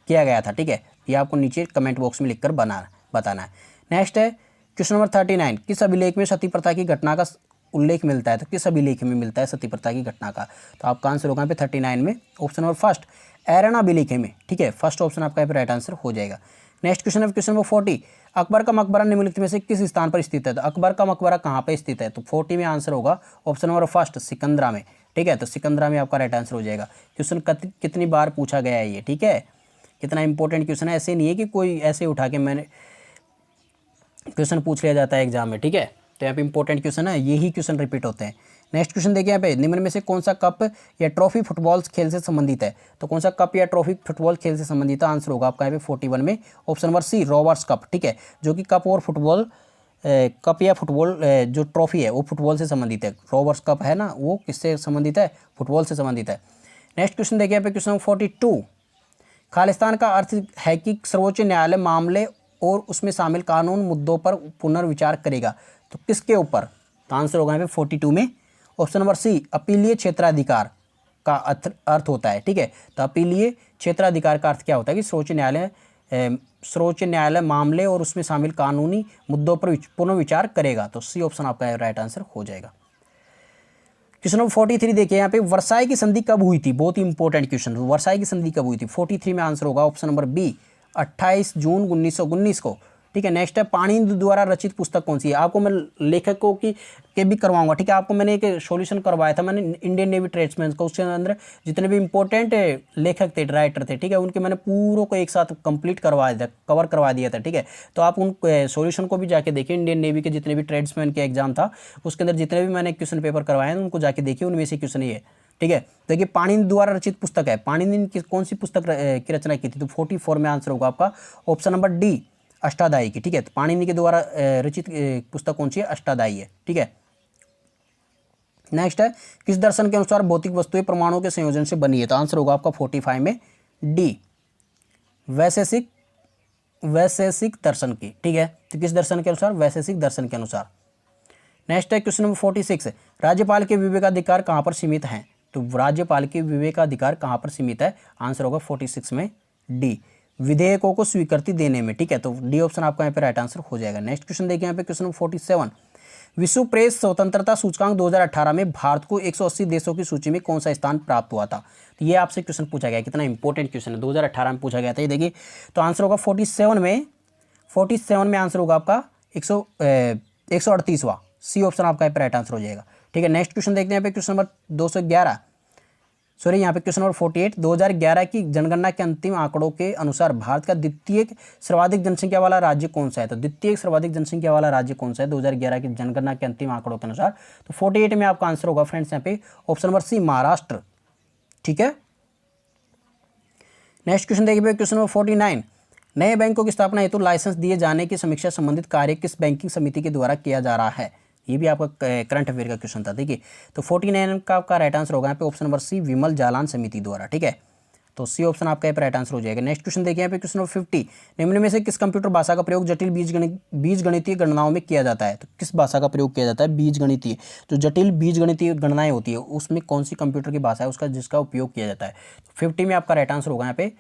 Speaker 1: किया गया था। ठीक है, ये आपको नीचे कमेंट बॉक्स में लिखकर बताना है। नेक्स्ट है क्वेश्चन नंबर 39, किस अभिलेख में सती प्रथा की घटना का उल्लेख मिलता है? तो किस अभिलेख में मिलता है सती प्रथा की घटना का? तो आपका आंसर होगा यहाँ पे 39 में ऑप्शन नंबर फर्स्ट, एरन अभिलेख में। ठीक है, फर्स्ट ऑप्शन आपका यहाँ पे राइट आंसर हो जाएगा। नेक्स्ट क्वेश्चन है क्वेश्चन नंबर 40, अकबर का मकबरा निम्नलिखित में से किस स्थान पर स्थित है? तो अकबर का मकबरा कहाँ पर स्थित है? तो 40 में आंसर होगा ऑप्शन नंबर फर्स्ट, सिकंदरा में। ठीक है, तो सिकंदरा में आपका राइट आंसर हो जाएगा। क्वेश्चन कितनी बार पूछा गया है ये? ठीक है, कितना इंपॉर्टेंट क्वेश्चन है, ऐसे नहीं है कि कोई ऐसे उठा के मैंने क्वेश्चन पूछ लिया जाता है एग्जाम में। ठीक है, तो यहाँ पे इंपॉर्टेंट क्वेश्चन है, यही क्वेश्चन रिपीट होते हैं। नेक्स्ट क्वेश्चन देखिए यहाँ पे, निम्न में से कौन सा कप या ट्रॉफी फुटबॉल खेल से संबंधित है? तो कौन सा कप या ट्रॉफी फुटबॉल खेल से संबंधित है? आंसर होगा आपका यहाँ पे 41 में option number C, Roberts cup. ठीक है, जो कि कप और फुटबॉल कप या फुटबॉल जो ट्रॉफी है वो फुटबॉल से संबंधित है। रॉबर्ट्स कप है ना, वो किससे संबंधित है? फुटबॉल से संबंधित है। नेक्स्ट क्वेश्चन देखिए यहाँ पे क्वेश्चन 42, खालिस्तान का अर्थ है कि सर्वोच्च न्यायालय मामले और उसमें शामिल कानून मुद्दों पर पुनर्विचार करेगा। तो किसके ऊपर? तो आंसर होगा यहाँ पे 42 में ऑप्शन नंबर सी, अपीलीय क्षेत्राधिकार का अर्थ होता है। ठीक है, तो अपीलीय क्षेत्राधिकार का अर्थ क्या होता है कि सर्वोच्च न्यायालय मामले और उसमें शामिल कानूनी मुद्दों पर पुनर्विचार करेगा। तो सी ऑप्शन आपका राइट आंसर हो जाएगा। क्वेश्चन नंबर 43 देखिए यहाँ पे, वर्साई की संधि कब हुई थी? बहुत ही इंपॉर्टेंट क्वेश्चन, वर्साई की संधि कब हुई थी? 43 में आंसर होगा ऑप्शन नंबर बी, 28 जून 1919 को। ठीक है, नेक्स्ट है, पाणिनि द्वारा रचित पुस्तक कौन सी है? आपको मैं लेखकों के भी करवाऊंगा। ठीक है, आपको मैंने एक सॉल्यूशन करवाया था मैंने इंडियन नेवी ट्रेड्समैन को, उसके अंदर जितने भी इंपॉर्टेंट लेखक थे, राइटर थे, ठीक है, उनके मैंने पूरों को एक साथ कंप्लीट करवा दिया, कवर करवा दिया था। ठीक है, तो आप उन सॉल्यूशन को भी जाके देखिए, इंडियन नेवी के जितने भी ट्रेड्समैन के एग्जाम था उसके अंदर जितने भी मैंने क्वेश्चन पेपर करवाए हैं उनको जाके देखिए, उनमें से क्वेश्चन ये है। ठीक है, देखिए पाणिनि द्वारा रचित पुस्तक है, पाणिनि ने कौन सी पुस्तक की रचना की थी? तो 44 में आंसर होगा आपका ऑप्शन नंबर डी, अष्टाध्यायी की। ठीक है, तो पाणिनि के द्वारा रचित पुस्तक कौन सी है? अष्टाध्यायी है। ठीक है, नेक्स्ट है, किस दर्शन के अनुसार भौतिक वस्तुएं परमाणुओं के संयोजन से बनी है? तो आंसर होगा आपका 45 में डी, वैशेषिक दर्शन की। ठीक है, तो किस दर्शन के अनुसार? वैशेषिक दर्शन के अनुसार। नेक्स्ट है क्वेश्चन नंबर 46, राज्यपाल के विवेकाधिकार कहाँ पर सीमित हैं? तो राज्यपाल के विवेकाधिकार कहाँ पर सीमित है? आंसर होगा 46 में डी, विधेयकों को स्वीकृति देने में। ठीक है, तो डी ऑप्शन आपका यहाँ पे राइट आंसर हो जाएगा। नेक्स्ट क्वेश्चन देखिए यहाँ पे क्वेश्चन नंबर 47, विश्व प्रेस स्वतंत्रता सूचकांक 2018 में भारत को 180 देशों की सूची में कौन सा स्थान प्राप्त हुआ था? तो ये आपसे क्वेश्चन पूछा गया, कितना इंपॉर्टेंट क्वेश्चन है, 2018 में पूछा गया था ये। देखिए, तो आंसर होगा 47 में आंसर होगा आपका 138वां, सी ऑप्शन आपका यहाँ पे राइट आंसर हो जाएगा। ठीक है, नेक्स्ट क्वेश्चन देखते हैं यहाँ पे क्वेश्चन नंबर 211, सॉरी यहाँ पे क्वेश्चन नंबर 48, 2011 की जनगणना के अंतिम आंकड़ों के अनुसार भारत का द्वितीय सर्वाधिक जनसंख्या वाला राज्य कौन सा है? तो द्वितीय सर्वाधिक जनसंख्या वाला राज्य कौन सा है 2011 की जनगणना के अंतिम आंकड़ों के अनुसार? तो 48 में आपका आंसर होगा फ्रेंड्स यहाँ पे ऑप्शन नंबर सी, महाराष्ट्र। ठीक है, नेक्स्ट क्वेश्चन देखिए क्वेश्चन नंबर 49, नए बैंकों की स्थापना हेतु लाइसेंस दिए जाने की समीक्षा संबंधित कार्य किस बैंकिंग समिति के द्वारा किया जा रहा है? ये भी आपका करंट अफेयर का क्वेश्चन था। देखिए, तो 49 का आपका राइट आंसर होगा यहाँ पे ऑप्शन नंबर सी, विमल जालान समिति द्वारा। ठीक है, तो सी ऑप्शन आपका यहाँ पे राइट आंसर हो जाएगा। नेक्स्ट क्वेश्चन देखिए यहाँ पे क्वेश्चन नंबर 50, निम्न में से किस कंप्यूटर भाषा का प्रयोग जटिल बीजगणितीय गणनाओं में किया जाता है? तो किस भाषा का प्रयोग किया जाता है? बीजगणितीय, जो जटिल बीजगणितीय गणनाएं होती है उसमें कौन सी कंप्यूटर की भाषा है उसका जिसका उपयोग किया जाता है? 50 में आपका राइट आंसर होगा यहाँ पे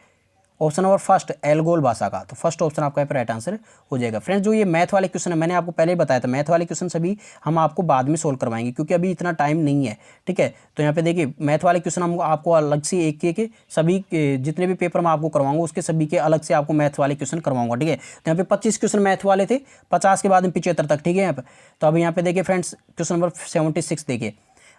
Speaker 1: ऑप्शन नंबर फर्स्ट, एल्गोल भाषा का। तो फर्स्ट ऑप्शन आपका यहाँ पे राइट आंसर हो जाएगा। फ्रेंड्स, जो ये मैथ वाले क्वेश्चन है मैंने आपको पहले ही बताया था, मैथ वाले क्वेश्चन सभी हम आपको बाद में सोल्व करवाएंगे क्योंकि अभी इतना टाइम नहीं है। ठीक है, तो यहाँ पे देखिए मैथ वाले क्वेश्चन हम आपको अलग से एक सभी जितने भी पेपर मैं आपको करवाऊंगा उसके सभी के अलग से आपको मैथ वाले क्वेश्चन करवाऊंगा। ठीक है, तो यहाँ पे 25 क्वेश्चन मैथ वाले थे, 50 के बाद में 75 तक। ठीक है, यहाँ पे तो अभी यहाँ पे देखिए फ्रेंड्स क्वेश्चन नंबर 76 देखिए,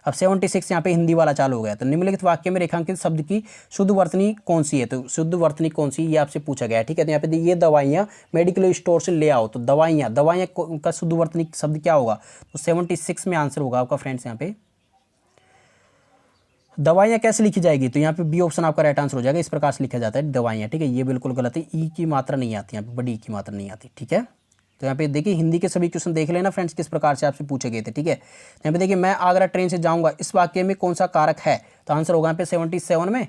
Speaker 1: अब 76 यहाँ पे हिंदी वाला चालू हो गया। तो निम्नलिखित वाक्य में रेखांकित शब्द की शुद्ध वर्तनी कौन सी है, तो शुद्ध वर्तनी कौन सी ये आपसे पूछा गया है, ठीक है। तो यहाँ पे ये दवाइयाँ मेडिकल स्टोर से ले आओ, तो दवाइयाँ का शुद्ध वर्तनी शब्द क्या होगा, तो 76 में आंसर होगा आपका फ्रेंड्स। यहाँ पे दवाइयाँ कैसे लिखी जाएगी, तो यहाँ पे बी ऑप्शन आपका राइट आंसर हो जाएगा। इस प्रकार से लिखा जाता है दवाइयाँ, ठीक है। ये बिल्कुल गलत है, ई की मात्रा नहीं आती यहाँ पे, बड़ी ई की मात्रा नहीं आती, ठीक है। तो यहाँ पे देखिए हिंदी के सभी क्वेश्चन देख लेना फ्रेंड्स किस प्रकार से आपसे पूछे गए थे, ठीक है। यहाँ पे देखिए मैं आगरा ट्रेन से जाऊँगा, इस वाक्य में कौन सा कारक है, तो आंसर होगा यहाँ पे 77 में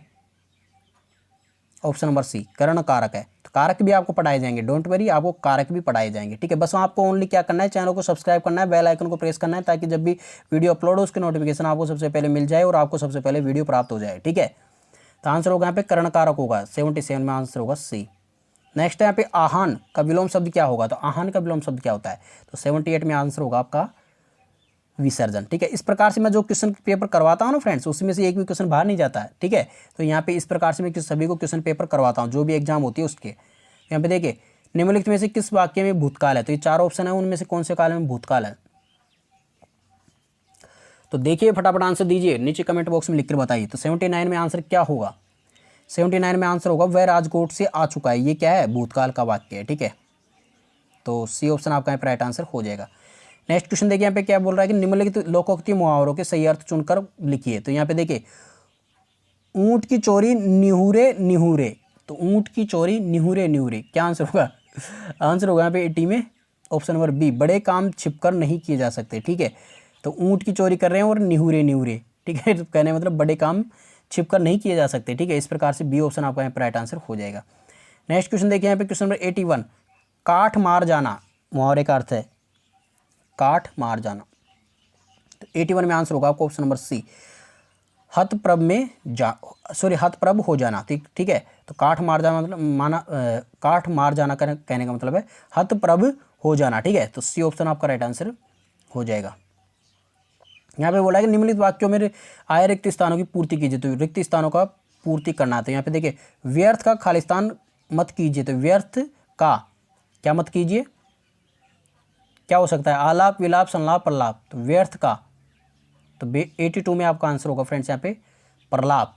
Speaker 1: ऑप्शन नंबर सी कर्ण कारक है। तो कारक भी आपको पढ़ाए जाएंगे, डोंट वरी, आपको कारक भी पढ़ाए जाएंगे, ठीक है। बस आपको ओनली क्या करना है, चैनल को सब्सक्राइब करना है, बेल आइकन को प्रेस करना है, ताकि जब भी वीडियो अपलोड हो उसकी नोटिफिकेशन आपको सबसे पहले मिल जाए और आपको सबसे पहले वीडियो प्राप्त हो जाए, ठीक है। तो आंसर होगा यहाँ पे कर्ण कारक होगा, 77 में आंसर होगा सी। नेक्स्ट है यहाँ पे आहान का विलोम शब्द क्या होगा, तो आहान का विलोम शब्द क्या होता है, तो 78 में आंसर होगा आपका विसर्जन, ठीक है। इस प्रकार से मैं जो क्वेश्चन पेपर करवाता हूँ ना फ्रेंड्स, उसमें से एक भी क्वेश्चन बाहर नहीं जाता है, ठीक है। तो यहाँ पे इस प्रकार से मैं सभी को क्वेश्चन पेपर करवाता हूँ, जो भी एग्जाम होती है उसके। यहाँ पे देखिए निम्नलिखित में से किस वाक्य में भूतकाल है, तो ये 4 ऑप्शन है, उनमें से कौन से काल में भूतकाल है, तो देखिए फटाफट आंसर दीजिए, नीचे कमेंट बॉक्स में लिखकर बताइए। तो 79 में आंसर क्या होगा, 79 में आंसर होगा वह राजकोट से आ चुका है, ये क्या है, भूतकाल का वाक्य है, ठीक है। तो सी ऑप्शन आपका यहाँ पे राइट आंसर हो जाएगा। नेक्स्ट क्वेश्चन देखिए यहाँ पे क्या बोल रहा है कि निम्नलिखित लोकोक्ति मुहावरों के सही अर्थ चुनकर लिखिए। तो यहाँ पे देखिए ऊंट की चोरी निहुरे निहुरे, तो ऊंट की चोरी निहुरे निहुरे क्या आंसर होगा, आंसर होगा यहाँ पे 80 में ऑप्शन नंबर बी बड़े काम छिपकर नहीं किए जा सकते, ठीक है। तो ऊंट की चोरी कर रहे हैं और निहुरे निहुरे, ठीक है, तो कहने मतलब बड़े काम छिपकर नहीं किए जा सकते, ठीक है। इस प्रकार से बी ऑप्शन आपका यहाँ पर राइट आंसर हो जाएगा। नेक्स्ट क्वेश्चन देखिए यहाँ पे क्वेश्चन नंबर 81 काठ मार जाना मुहावरे का अर्थ है काठ मार जाना। तो 81 में आंसर होगा आपको ऑप्शन नंबर सी हतप्रभ में हतप्रभ हो जाना, ठीक है। तो काठ मार जाना मतलब काठ मार जाना कहने का मतलब है हतप्रभ हो जाना, ठीक है। तो सी ऑप्शन आपका राइट आंसर हो जाएगा। यहाँ पे बोला है कि निम्नलिखित वाक्यों में आए रिक्त स्थानों की पूर्ति कीजिए, तो रिक्त स्थानों का पूर्ति करना है। तो यहाँ पे देखिए व्यर्थ का खालिस्तान मत कीजिए, तो व्यर्थ का क्या मत कीजिए, क्या हो सकता है, आलाप विलाप संलाप प्रलाप, तो व्यर्थ का, तो 82 में आपका आंसर होगा फ्रेंड्स यहाँ पे प्रलाप,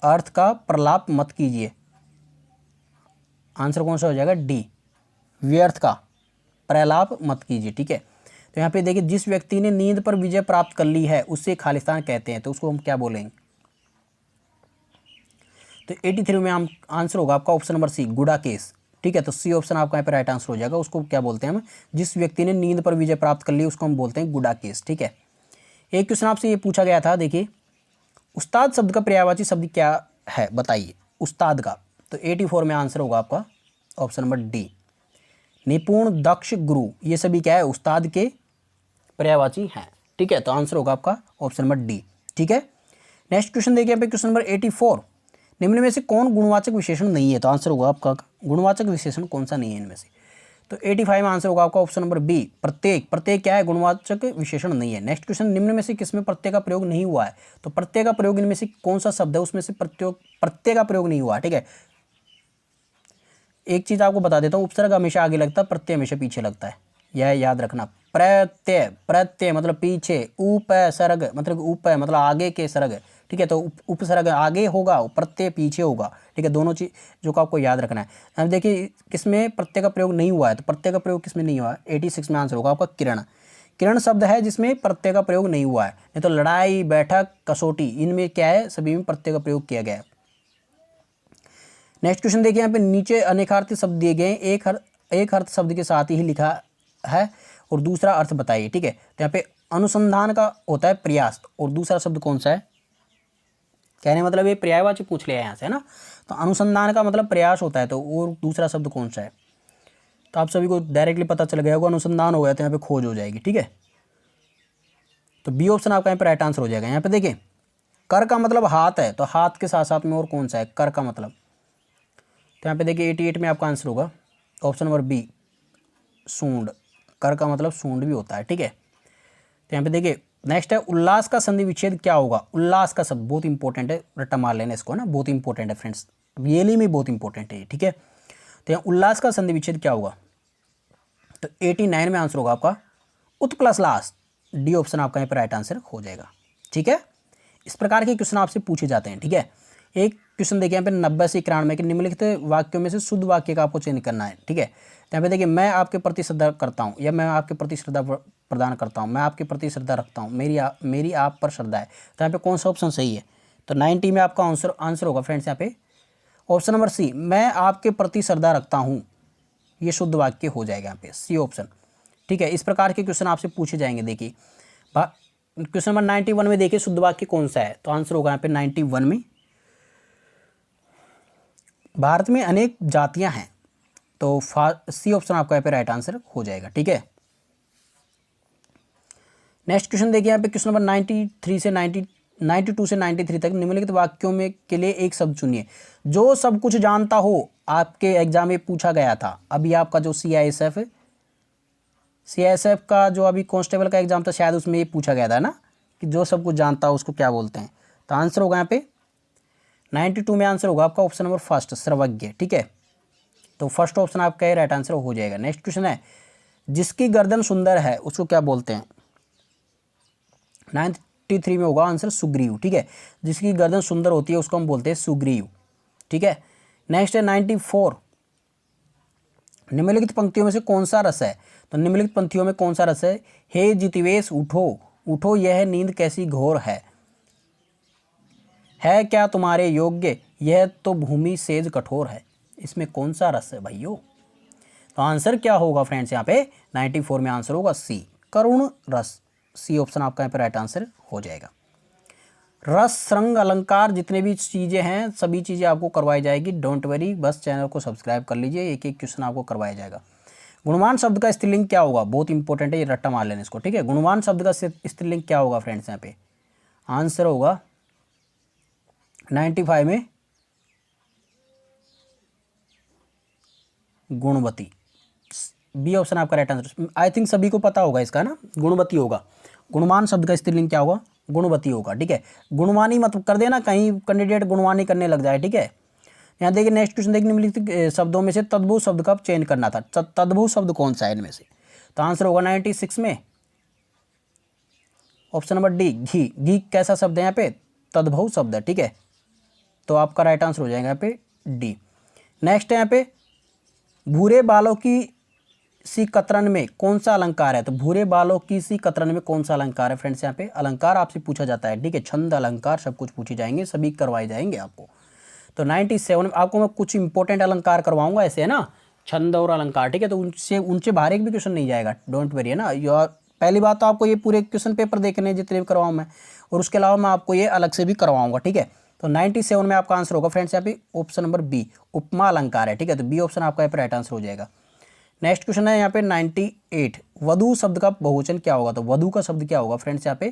Speaker 1: अर्थ का प्रलाप मत कीजिए, आंसर कौन सा हो जाएगा डी, व्यर्थ का प्रलाप मत कीजिए, ठीक है। तो यहाँ पे देखिए जिस व्यक्ति ने नींद पर विजय प्राप्त कर ली है उसे खालिस्तान कहते हैं, तो उसको हम क्या बोलेंगे, तो 83 में आंसर होगा आपका ऑप्शन नंबर सी गुडाकेश, ठीक है। तो सी ऑप्शन आपका यहाँ पे राइट आंसर हो जाएगा। उसको क्या बोलते हैं हम, जिस व्यक्ति ने नींद पर विजय प्राप्त कर ली उसको हम बोलते हैं गुडाकेश, ठीक है। एक क्वेश्चन आपसे ये पूछा गया था, देखिए उस्ताद शब्द का पर्यायवाची शब्द क्या है बताइए, उस्ताद का, तो 84 में आंसर होगा आपका ऑप्शन नंबर डी निपुण दक्ष गुरु, ये सभी क्या है उस्ताद के पर्यायवाची हैं, ठीक है। तो आंसर होगा आपका ऑप्शन नंबर डी, ठीक है। नेक्स्ट क्वेश्चन देखिए यहाँ पे क्वेश्चन नंबर 84 निम्न में से कौन गुणवाचक विशेषण नहीं है, तो आंसर होगा आपका गुणवाचक विशेषण कौन सा नहीं है इनमें से, तो 85 में आंसर होगा आपका ऑप्शन नंबर बी प्रत्येक, प्रत्येक क्या है गुणवाचक विशेषण नहीं है। नेक्स्ट क्वेश्चन निम्न में से किसमें प्रत्यय का प्रयोग नहीं हुआ है, तो प्रत्यय का प्रयोग इनमें से कौन सा शब्द है उसमें से प्रत्यय का प्रयोग नहीं हुआ, ठीक है। एक चीज आपको बता देता हूँ, उपसर्ग हमेशा आगे लगता है, प्रत्यय हमेशा पीछे लगता है, यह याद रखना। प्रत्यय, प्रत्यय मतलब पीछे, उपसर्ग मतलब ऊपर मतलब आगे के सर्ग, ठीक है। तो उपसर्ग आगे होगा, प्रत्यय पीछे होगा, ठीक है। दोनों चीज जो आपको याद रखना है। अब देखिए किसमें प्रत्यय का प्रयोग नहीं हुआ है, तो प्रत्यय का प्रयोग किसमें नहीं हुआ है, 86 में आंसर होगा आपका किरण, किरण शब्द है जिसमें प्रत्यय का प्रयोग नहीं हुआ है। नहीं तो लड़ाई बैठक कसौटी इनमें क्या है, सभी में प्रत्यय का प्रयोग किया गया है। नेक्स्ट क्वेश्चन देखिए यहाँ पे नीचे अनेकार्थी शब्द दिए गए, एक अर्थ शब्द के साथ ही लिखा है और दूसरा अर्थ बताइए, ठीक है। तो यहाँ पे अनुसंधान का होता है प्रयास और दूसरा शब्द कौन सा है, कहने मतलब ये पर्यायवाची पूछ लिया यहाँ से, है ना। तो अनुसंधान का मतलब प्रयास होता है, तो और दूसरा शब्द कौन सा है, तो आप सभी को डायरेक्टली पता चल गया होगा, अनुसंधान हो गया तो यहाँ पे खोज हो जाएगी, ठीक है। तो बी ऑप्शन आपका यहाँ पे राइट आंसर हो जाएगा। यहाँ पे देखिए कर का मतलब हाथ है, तो हाथ के साथ साथ में और कौन सा है कर का मतलब, तो यहाँ पे देखिए 88 में आपका आंसर होगा ऑप्शन नंबर बी सूंड, कर का मतलब सूंड भी होता है, ठीक है। तो यहाँ पे देखिए नेक्स्ट है उल्लास का संधि विच्छेद क्या होगा, उल्लास का शब्द बहुत इंपॉर्टेंट है, रट्टा मार लेना इसको ना, बहुत इंपॉर्टेंट है फ्रेंड्स, रियली में बहुत इंपॉर्टेंट है, ठीक है। तो यहाँ उल्लास का संधि विच्छेद क्या होगा, तो 89 में आंसर होगा आपका उत्प्लस लास, डी ऑप्शन आपका यहाँ पर राइट आंसर हो जाएगा। ठीक है, इस प्रकार के क्वेश्चन आपसे पूछे जाते हैं। ठीक है, एक क्वेश्चन देखिए यहाँ पे 90 से 91 के निम्नलिखित वाक्यों में से शुद्ध वाक्य का आपको चयन करना है। ठीक है, तो यहाँ पे देखिए, मैं आपके प्रति श्रद्धा करता हूँ, या मैं आपके प्रति श्रद्धा प्रदान करता हूँ, मैं आपके प्रति श्रद्धा रखता हूँ, मेरी आप पर श्रद्धा है। तो यहाँ पे कौन सा ऑप्शन सही है? तो 90 में आपका आंसर होगा फ्रेंड्स यहाँ पे ऑप्शन नंबर सी, मैं आपके प्रति श्रद्धा रखता हूँ। ये शुद्ध वाक्य हो जाएगा यहाँ पे सी ऑप्शन। ठीक है, इस प्रकार के क्वेश्चन आपसे पूछे जाएंगे। देखिए क्वेश्चन नंबर 91 में देखिए शुद्ध वाक्य कौन सा है, तो आंसर होगा यहाँ पे 91 में, भारत में अनेक जातियां हैं। तो सी ऑप्शन आपका यहाँ पे राइट आंसर हो जाएगा। ठीक है, नेक्स्ट क्वेश्चन देखिए यहाँ पे क्वेश्चन नंबर 92 से 93 तक निम्नलिखित वाक्यों में के लिए एक शब्द चुनिए जो सब कुछ जानता हो। आपके एग्जाम में पूछा गया था, अभी आपका जो सीआईएसएफ का जो अभी कांस्टेबल का एग्जाम था, शायद उसमें ये पूछा गया था ना कि जो सब कुछ जानता हो उसको क्या बोलते हैं। तो आंसर होगा यहाँ पे 92 में आंसर होगा आपका ऑप्शन नंबर फर्स्ट, सर्वज्ञ। ठीक है, तो फर्स्ट ऑप्शन आपका राइट आंसर हो जाएगा। नेक्स्ट क्वेश्चन है, जिसकी गर्दन सुंदर है उसको क्या बोलते हैं? 93 में होगा आंसर सुग्रीव। ठीक है, जिसकी गर्दन सुंदर होती है उसको हम बोलते हैं सुग्रीव। ठीक है, नेक्स्ट है 94, निम्नलिखित पंक्तियों में से कौन सा रस है? तो निम्नलिखित पंक्तियों में कौन सा रस है? हे जितिवेश उठो उठो, यह नींद कैसी घोर है क्या तुम्हारे योग्य, यह तो भूमि सेज कठोर है। इसमें कौन सा रस है भाइयों? तो आंसर क्या होगा फ्रेंड्स यहाँ पे 94 में आंसर होगा सी, करुण रस। सी ऑप्शन आपका यहाँ पे राइट आंसर हो जाएगा। रस, रंग, अलंकार, जितने भी चीज़ें हैं सभी चीज़ें आपको करवाई जाएगी। डोंट वरी, बस चैनल को सब्सक्राइब कर लीजिए, एक एक क्वेश्चन आपको करवाया जाएगा। गुणवान शब्द का स्त्रीलिंग क्या होगा? बहुत इंपॉर्टेंट है, ये रट्टा मार लेना इसको। ठीक है, गुणवान शब्द का स्त्रीलिंग क्या होगा फ्रेंड्स? यहाँ पे आंसर होगा 95 में गुणवती। बी ऑप्शन आपका राइट आंसर। आई थिंक सभी को पता होगा इसका ना, गुणवती होगा। गुणवान शब्द का स्त्रीलिंग क्या होगा? गुणवती होगा। ठीक है, गुणवानी मत कर देना, कहीं कैंडिडेट गुणवानी करने लग जाए। ठीक है, यहाँ देखिए नेक्स्ट क्वेश्चन देखिए, निम्नलिखित शब्दों में से तद्भव शब्द का चयन करना था। तद्भव शब्द कौन सा है इनमें से? तो आंसर होगा 96 में ऑप्शन नंबर डी, घी। घी कैसा शब्द है यहाँ पे? तद्भव शब्द है। ठीक है, तो आपका राइट आंसर हो जाएगा यहाँ पे डी। नेक्स्ट है यहाँ पे, भूरे बालों की सी कतरन में कौन सा अलंकार है? तो भूरे बालों की सी कतरन में कौन सा अलंकार है फ्रेंड्स? यहाँ पे अलंकार आपसे पूछा जाता है। ठीक है, छंद, अलंकार सब कुछ पूछे जाएंगे, सभी करवाए जाएंगे आपको। तो 97 में आपको मैं कुछ इंपॉर्टेंट अलंकार करवाऊंगा, ऐसे है ना, छंद और अलंकार। ठीक है, तो उनसे बाहर एक भी क्वेश्चन नहीं जाएगा, डोंट वेरी, है ना। पहली बात तो आपको ये पूरे क्वेश्चन पेपर देखने जितने भी करवाऊँ मैं, और उसके अलावा मैं आपको ये अलग से भी करवाऊंगा। ठीक है, तो 97 में आपका आंसर होगा फ्रेंड्स यहाँ पे ऑप्शन नंबर बी, उपमा अलंकार है। ठीक है, तो बी ऑप्शन आपका यहाँ पे राइट आंसर हो जाएगा। नेक्स्ट क्वेश्चन है यहाँ पे 98, वधु शब्द का बहुवचन क्या होगा? तो वधु का शब्द क्या होगा फ्रेंड्स यहाँ पे?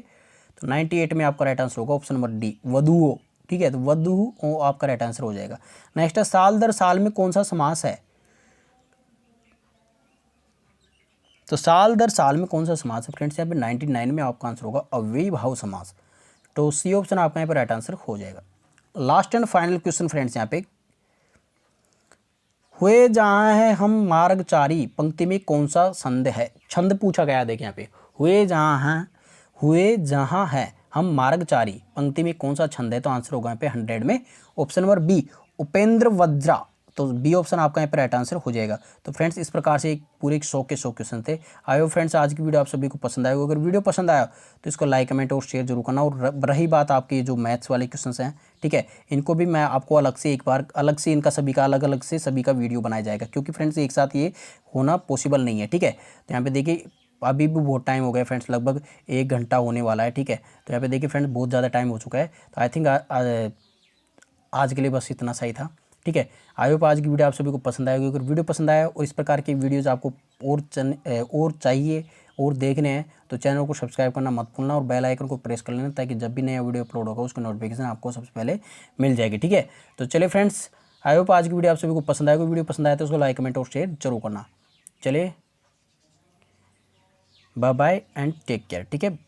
Speaker 1: तो 98 में आपका राइट आंसर होगा ऑप्शन नंबर डी, वधुओ। ठीक है, तो वधु आपका राइट आंसर हो जाएगा। नेक्स्ट है, साल दर साल में कौन सा समास है? तो साल दर साल में कौन सा समास है फ्रेंड्स? यहाँ पे 99 में आपका आंसर होगा अव्ययी भाव समास। तो सी ऑप्शन आपका यहाँ पे राइट आंसर हो जाएगा। Last and final question friends यहाँ पे, हुए जहाँ है हम मार्गचारी, पंक्ति में कौन सा छंद है? छंद पूछा गया, देखिए यहाँ पे, हुए जहाँ है हम मार्गचारी, पंक्ति में कौन सा छंद है? तो आंसर होगा यहाँ पे 100 में option number B, Upendra Vajra. तो बी ऑप्शन आपका यहाँ पे राइट आंसर हो जाएगा। तो फ्रेंड्स इस प्रकार से एक पूरे 100 के 100 क्वेश्चन थे। आई होप फ्रेंड्स आज की वीडियो आप सभी को पसंद आएगी। अगर वीडियो पसंद आया तो इसको लाइक, कमेंट और शेयर जरूर करना। और रही बात आपकी जो मैथ्स वाले क्वेश्चन हैं, ठीक है, इनको भी मैं आपको अलग से एक बार अलग से इनका सभी का अलग से सभी का वीडियो बनाया जाएगा, क्योंकि फ्रेंड्स एक साथ ये होना पॉसिबल नहीं है। ठीक है, तो यहाँ पे देखिए अभी भी बहुत टाइम हो गया फ्रेंड्स, लगभग 1 घंटा होने वाला है। ठीक है, तो यहाँ पे देखिए फ्रेंड्स बहुत ज़्यादा टाइम हो चुका है। तो आई थिंक आज के लिए बस इतना सही था। ठीक है, आई होप आज की वीडियो आप सभी को पसंद आएगी। अगर वीडियो पसंद आया और इस प्रकार की वीडियोज़ आपको और चाहिए और देखने हैं तो चैनल को सब्सक्राइब करना मत भूलना और बेल आइकन को प्रेस कर लेना, ताकि जब भी नया वीडियो अपलोड होगा उसकी नोटिफिकेशन आपको सबसे पहले मिल जाएगी। ठीक है, तो चलिए फ्रेंड्स, आई होप आज की वीडियो आप सभी को पसंद आएगी। वीडियो पसंद आए तो उसको लाइक, कमेंट और शेयर जरूर करना। चलिए, bye bye and take care. ठीक है।